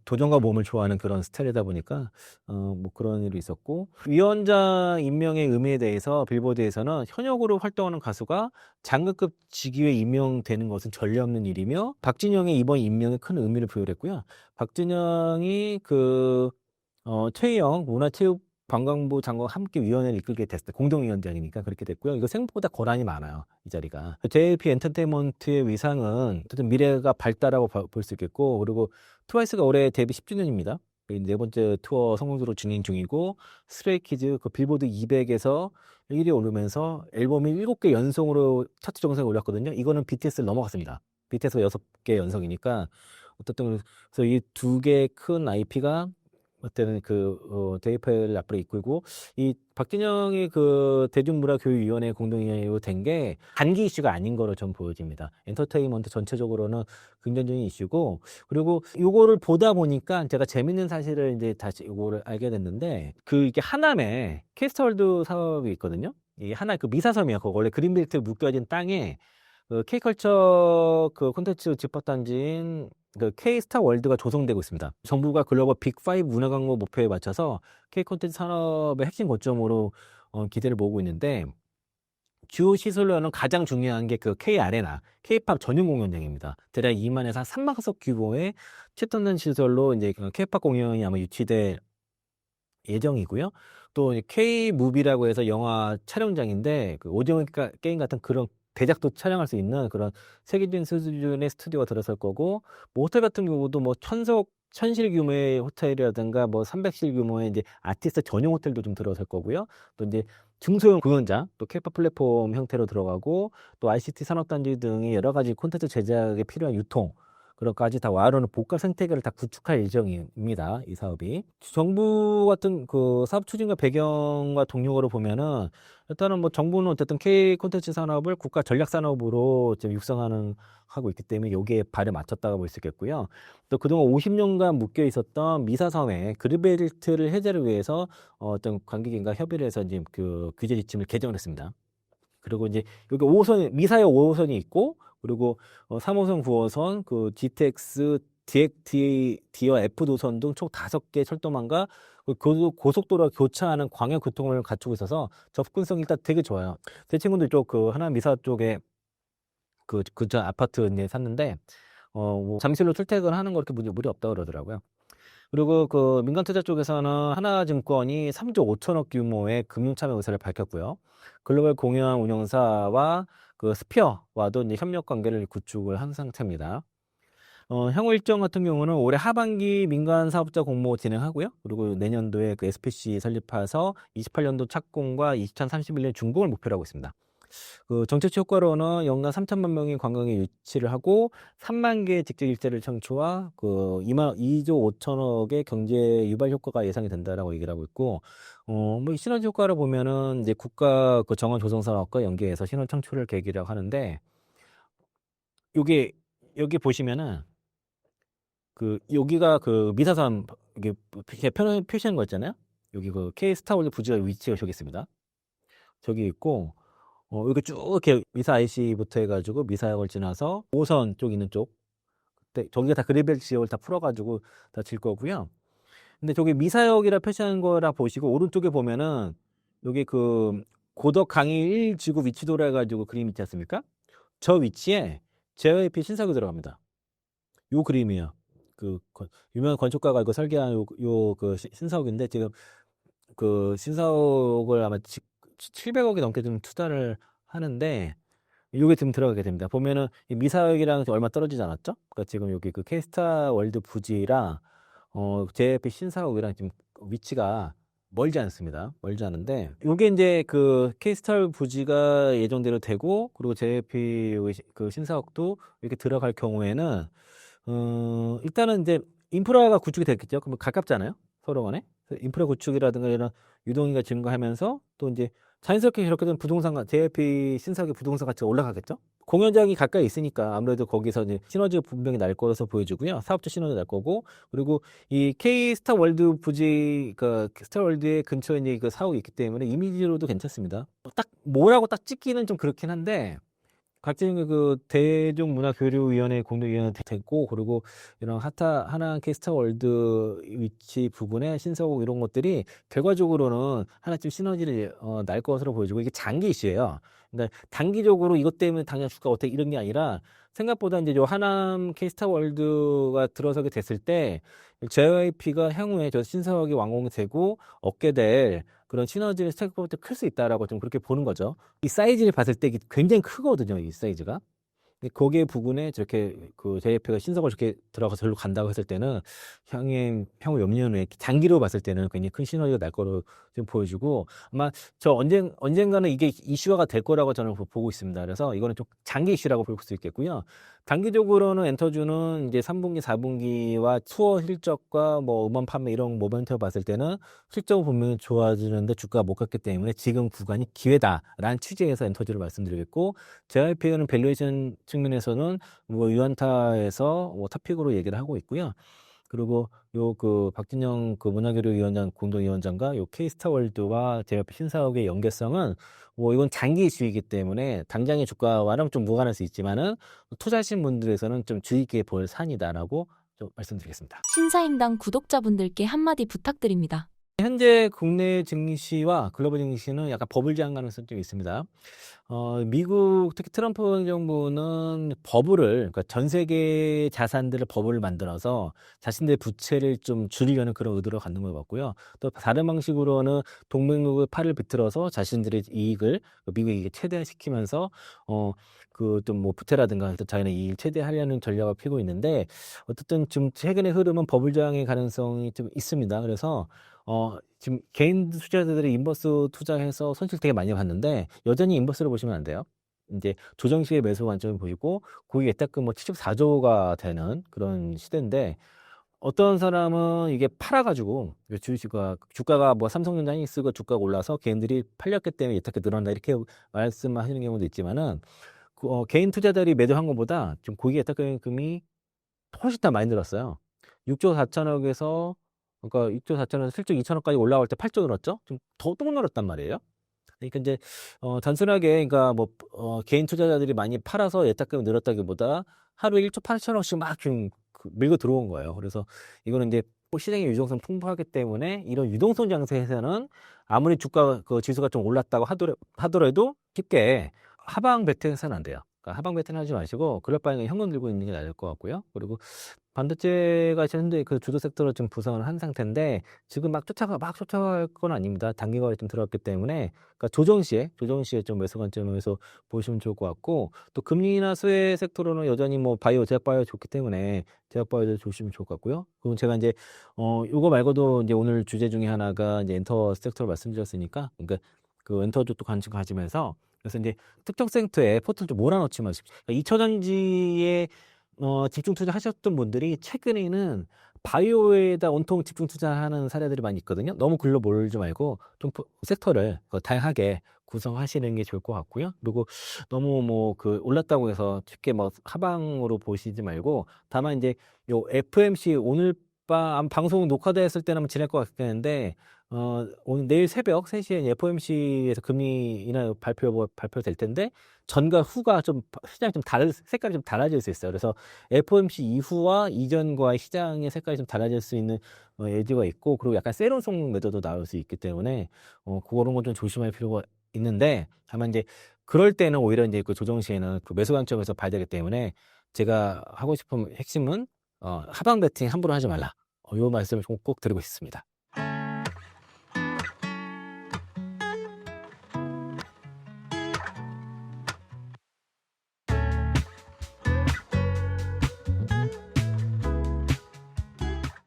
도전과 모험을 좋아하는 그런 스타일이다 보니까 뭐 그런 일이 있었고, 위원장 임명의 의미에 대해서 빌보드에서는 현역으로 활동하는 가수가 장관급 직위에 임명되는 것은 전례 없는 일이며 박진영의 이번 임명에 큰 의미를 부여했고요. 박진영이 최희영 문화체육관광부 장관과 함께 위원회를 이끌게 됐을 때 공동위원장이니까 그렇게 됐고요. 이거 생각보다 권한이 많아요, 이 자리가. JYP 엔터테인먼트의 위상은 어쨌든 미래가 밝다라고 볼 수 있겠고, 그리고 트와이스가 올해 데뷔 10주년입니다. 네 번째 투어 성공적으로 진행 중이고, 스트레이키즈 그 빌보드 200에서 1위에 오르면서 앨범이 7개 연속으로 차트 정상에 올랐거든요. 이거는 BTS를 넘어갔습니다. BTS가 6개 연속이니까 어쨌든 그래서 이 두 개의 큰 IP가 그때는 대입회를 앞으로 이끌고, 이 박진영이 그 대중문화교육위원회 공동위원으로 된 게 단기 이슈가 아닌 거로 전 보여집니다. 엔터테인먼트 전체적으로는 긍정적인 이슈고, 그리고 요거를 보다 보니까 제가 재밌는 사실을 이제 다시 요거를 알게 됐는데, 이게 하남에 캐스터월드 사업이 있거든요. 이 하나 그 미사섬이요. 그 원래 그린벨트 묶여진 땅에 그 K컬처 그 콘텐츠 집합단지인 그 K스타 월드가 조성되고 있습니다. 정부가 글로벌 빅5 문화 강국 목표에 맞춰서 K 콘텐츠 산업의 핵심 거점으로 기대를 모으고 있는데, 주요 시설로는 가장 중요한 게 그 K 아레나, K-팝 전용 공연장입니다. 대략 2만에서 한 3만석 규모의 최첨단 시설로 이제 K-팝 공연이 아마 유치될 예정이고요. 또 K 무비라고 해서 영화 촬영장인데 그 오징어 게임 같은 그런 대작도 촬영할 수 있는 그런 세계적인 수준의 스튜디오가 들어설 거고, 뭐 호텔 같은 경우도 뭐 천실 규모의 호텔이라든가 뭐 300실 규모의 이제 아티스트 전용 호텔도 좀 들어설 거고요. 또 이제 중소형 공연장, 또 케이팝 플랫폼 형태로 들어가고, 또 ICT 산업단지 등의 여러 가지 콘텐츠 제작에 필요한 유통, 그런 까지 다 와로는 복합 생태계를 다 구축할 예정입니다, 이 사업이. 정부 같은 그 사업 추진과 배경과 동력으로 보면은, 일단은 뭐 정부는 어쨌든 K 콘텐츠 산업을 국가 전략 산업으로 지금 하고 있기 때문에 여기에 발을 맞췄다고 볼 수 있겠고요. 또 그동안 50년간 묶여 있었던 미사섬의 그린벨트를 해제를 위해서 어떤 관계기관과 협의를 해서 이제 그 규제 지침을 개정을 했습니다. 그리고 이제 여기 5호선, 미사역 5호선이 있고, 그리고 3호선, 9호선, 그 GTX, DXD와 F도선 등 총 5개 철도망과 고속도로 교차하는 광역 교통을 갖추고 있어서 접근성이 일단 되게 좋아요. 제 친구도 이쪽 그 하남 미사 쪽에 저 아파트 이제 샀는데, 뭐 잠실로 출퇴근하는 거 그렇게 무리 없다고 그러더라고요. 그리고 그 민간투자 쪽에서는 하나증권이 3조 5천억 규모의 금융참여 의사를 밝혔고요. 글로벌 공연 운영사와 그 스피어와도 이제 협력 관계를 구축을 한 상태입니다. 향후 일정 같은 경우는 올해 하반기 민간 사업자 공모 진행하고요. 그리고 내년도에 그 SPC 설립해서 28년도 착공과 2031년 준공을 목표로 하고 있습니다. 그 정책치 효과로는 연간 3천만 명이 관광에 유치를 하고 3만 개의 직접 일자리를 창출과 그 2조 5천억의 경제 유발 효과가 예상이 된다라고 얘기를 하고 있고, 뭐 시너지 효과를 보면은 이제 국가 그 정원 조성 사업과 연계해서 신원 창출을 계기라고 하는데, 요게 여기 보시면은 그 여기가 그 미사선 이게 표시한 거 있잖아요. 여기 그 K 스타월드 부지가 위치가 저기 있습니다. 저기 있고, 이렇게 쭉 이렇게 미사 IC부터 해가지고 미사역을 지나서 5선 쪽 있는 쪽, 저기가 다 그레벨 지역을 다 풀어가지고 다 질 거고요. 근데 저기 미사역이라 표시한 거라 보시고 오른쪽에 보면은 여기 그 고덕 강의 1지구 위치도라 해가지고 그림 있지 않습니까? 저 위치에 JYP 신사구 들어갑니다. 요 그림이에요. 유명한 건축가가 이거 설계한 요 그 신사옥인데, 지금 그 신사옥을 아마 700억이 넘게 좀 투자를 하는데 요게 좀 들어가게 됩니다. 보면은 이 미사역이랑 얼마 떨어지지 않았죠? 그러니까 지금 여기 그 K스타 월드 부지랑 JYP 신사옥이랑 지금 위치가 멀지 않습니다. 멀지 않은데 요게 이제 그 K스타 부지가 예정대로 되고 그리고 JYP 그 신사옥도 이렇게 들어갈 경우에는 일단은 이제 인프라가 구축이 됐겠죠. 그러면 가깝잖아요. 서로 간에. 인프라 구축이라든가 이런 유동인가 증가하면서 또 이제 자연스럽게 이렇게 된 부동산, JYP 신사옥의 부동산 가치가 올라가겠죠. 공연장이 가까이 있으니까 아무래도 거기서 이제 시너지가 분명히 날 거라서 보여지고요. 사업적 시너지 날 거고, 그리고 이 K 스타 월드 부지, 그 스타 월드의 근처에 이제 그 사옥이 있기 때문에 이미지로도 괜찮습니다. 딱 뭐라고 딱 찍기는 좀 그렇긴 한데, 각종 그 대중문화교류위원회 공동위원회 됐고, 그리고 이런 하나 K스타 월드 위치 부근의 신사옥 이런 것들이 결과적으로는 하나쯤 시너지를 날 것으로 보여지고, 이게 장기 이슈예요. 그러니까 단기적으로 이것 때문에 당장 주가 어떻게 이런 게 아니라 생각보다 이제 요 하남 K스타 월드가 들어서게 됐을 때 JYP가 향후에 저 신사옥이 완공되고 얻게 될 그런 시너지를 생각보다 클 수 있다라고 좀 그렇게 보는 거죠. 이 사이즈를 봤을 때 이게 굉장히 크거든요, 이 사이즈가. 근데 거기에 부근에 저렇게 그 JYP가 신석을 저렇게 들어가서 절로 간다고 했을 때는 향후 몇 년에 장기로 봤을 때는 굉장히 큰 시너지가 날 거로 좀 보여지고, 아마 저 언젠가는 이게 이슈화가 될 거라고 저는 보고 있습니다. 그래서 이거는 좀 장기 이슈라고 볼 수 있겠고요. 단기적으로는 엔터주는 이제 3분기, 4분기와 투어 실적과 뭐 음원 판매 이런 모멘트를 봤을 때는 실적은 분명히 좋아지는데 주가가 못 갔기 때문에 지금 구간이 기회다라는 취지에서 엔터주를 말씀드리겠고, JYP는 밸류에이션 측면에서는 뭐 유안타에서 뭐 탑픽으로 얘기를 하고 있고요. 그리고 요 그 박진영 그 문화교류위원장 공동위원장과 요 K스타월드와 JYP 신사옥의 연계성은 뭐 이건 장기 이슈이기 때문에 당장의 주가와는 좀 무관할 수 있지만은 투자하신 분들에서는 좀 주의 깊게 볼 사안이다라고 좀 말씀드리겠습니다. 신사임당 구독자분들께 한마디 부탁드립니다. 현재 국내 증시와 글로벌 증시는 약간 버블 제한 가능성이 좀 있습니다. 미국 특히 트럼프 정부는 그러니까 전 세계 자산들을 버블을 만들어서 자신들의 부채를 좀 줄이려는 그런 의도로 갖는 것 같고요. 또 다른 방식으로는 동맹국의 팔을 비틀어서 자신들의 이익을 미국 이익을 최대화시키면서 그 좀 뭐 부채라든가 자기네 이익을 최대화하려는 전략을 펴고 있는데, 어쨌든 지금 최근의 흐름은 버블 저항의 가능성이 좀 있습니다. 그래서 지금 개인 투자자들이 인버스 투자해서 손실 되게 많이 봤는데 여전히 인버스를 보시면 안 돼요. 이제 조정 시에 매수 관점이 보이고 거기에 딱 그 뭐 74조가 되는 그런 시대인데, 어떤 사람은 이게 팔아가지고 주가가 뭐 삼성전자이 쓰고 주가가 올라서 개인들이 팔렸기 때문에 예탁이 늘어난다 이렇게 말씀하시는 경우도 있지만은 개인 투자자들이 매도한 것보다 지금 고객 예탁금이 훨씬 더 많이 늘었어요. 6조 4천억에서 그러니까 6조 4천억에서 실적 2천억까지 올라올 때 8조 늘었죠. 지금 더 늘었단 말이에요. 그러니까 이제 단순하게 그러니까 뭐 개인 투자자들이 많이 팔아서 예탁금이 늘었다기보다 하루에 1조 8천억씩 막 좀 밀고 들어온 거예요. 그래서 이거는 이제 시장의 유동성 풍부하기 때문에 이런 유동성 장세에서는 아무리 주가 그 지수가 좀 올랐다고 하더라도 쉽게 하방 베팅해서는 안 돼요. 그러니까 하방 베팅 하지 마시고 그럴 바에는 현금 들고 있는 게 나을 것 같고요. 그리고 반도체가 현재 그 주도 섹터로 좀 구성을 한 상태인데 지금 막 쫓아갈 건 아닙니다. 단기가 좀 들어왔기 때문에, 그러니까 조정 시에 좀 매수 관점에서 보시면 좋을 것 같고, 또 금리나 수혜 섹터로는 여전히 뭐 제약 바이오 좋기 때문에 제약 바이오도 조심하면 좋을 것 같고요. 그리고 제가 이제 요거 말고도 이제 오늘 주제 중에 하나가 이제 엔터 섹터를 말씀드렸으니까, 그러니까 그 엔터 쪽도 관심 가지면서, 그래서 이제 특정 섹터에 포트를 좀 몰아넣지 마십시오. 그러니까 2차전지에 집중 투자하셨던 분들이 최근에는 바이오에다 온통 집중 투자하는 사례들이 많이 있거든요. 너무 글로 몰지 말고 좀 섹터를 다양하게 구성하시는 게 좋을 것 같고요. 그리고 너무 뭐 그 올랐다고 해서 쉽게 뭐 하방으로 보시지 말고, 다만 이제 요 FMC 오늘 밤 방송 녹화됐을 때는 아마 지날 것 같겠는데, 오늘 내일 새벽 3시에 FOMC에서 금리 인하 발표될 텐데, 전과 후가 좀 시장이 좀 색깔이 좀 달라질 수 있어요. 그래서 FOMC 이후와 이전과의 시장의 색깔이 좀 달라질 수 있는 여지가 있고, 그리고 약간 세론송 매도도 나올 수 있기 때문에 그런 건 좀 조심할 필요가 있는데, 다만 이제 그럴 때는 오히려 이제 그 조정 시에는 그 매수 관점에서 봐야 되기 때문에, 제가 하고 싶은 핵심은 하방 베팅 함부로 하지 말라. 요 말씀을 꼭 드리고 싶습니다.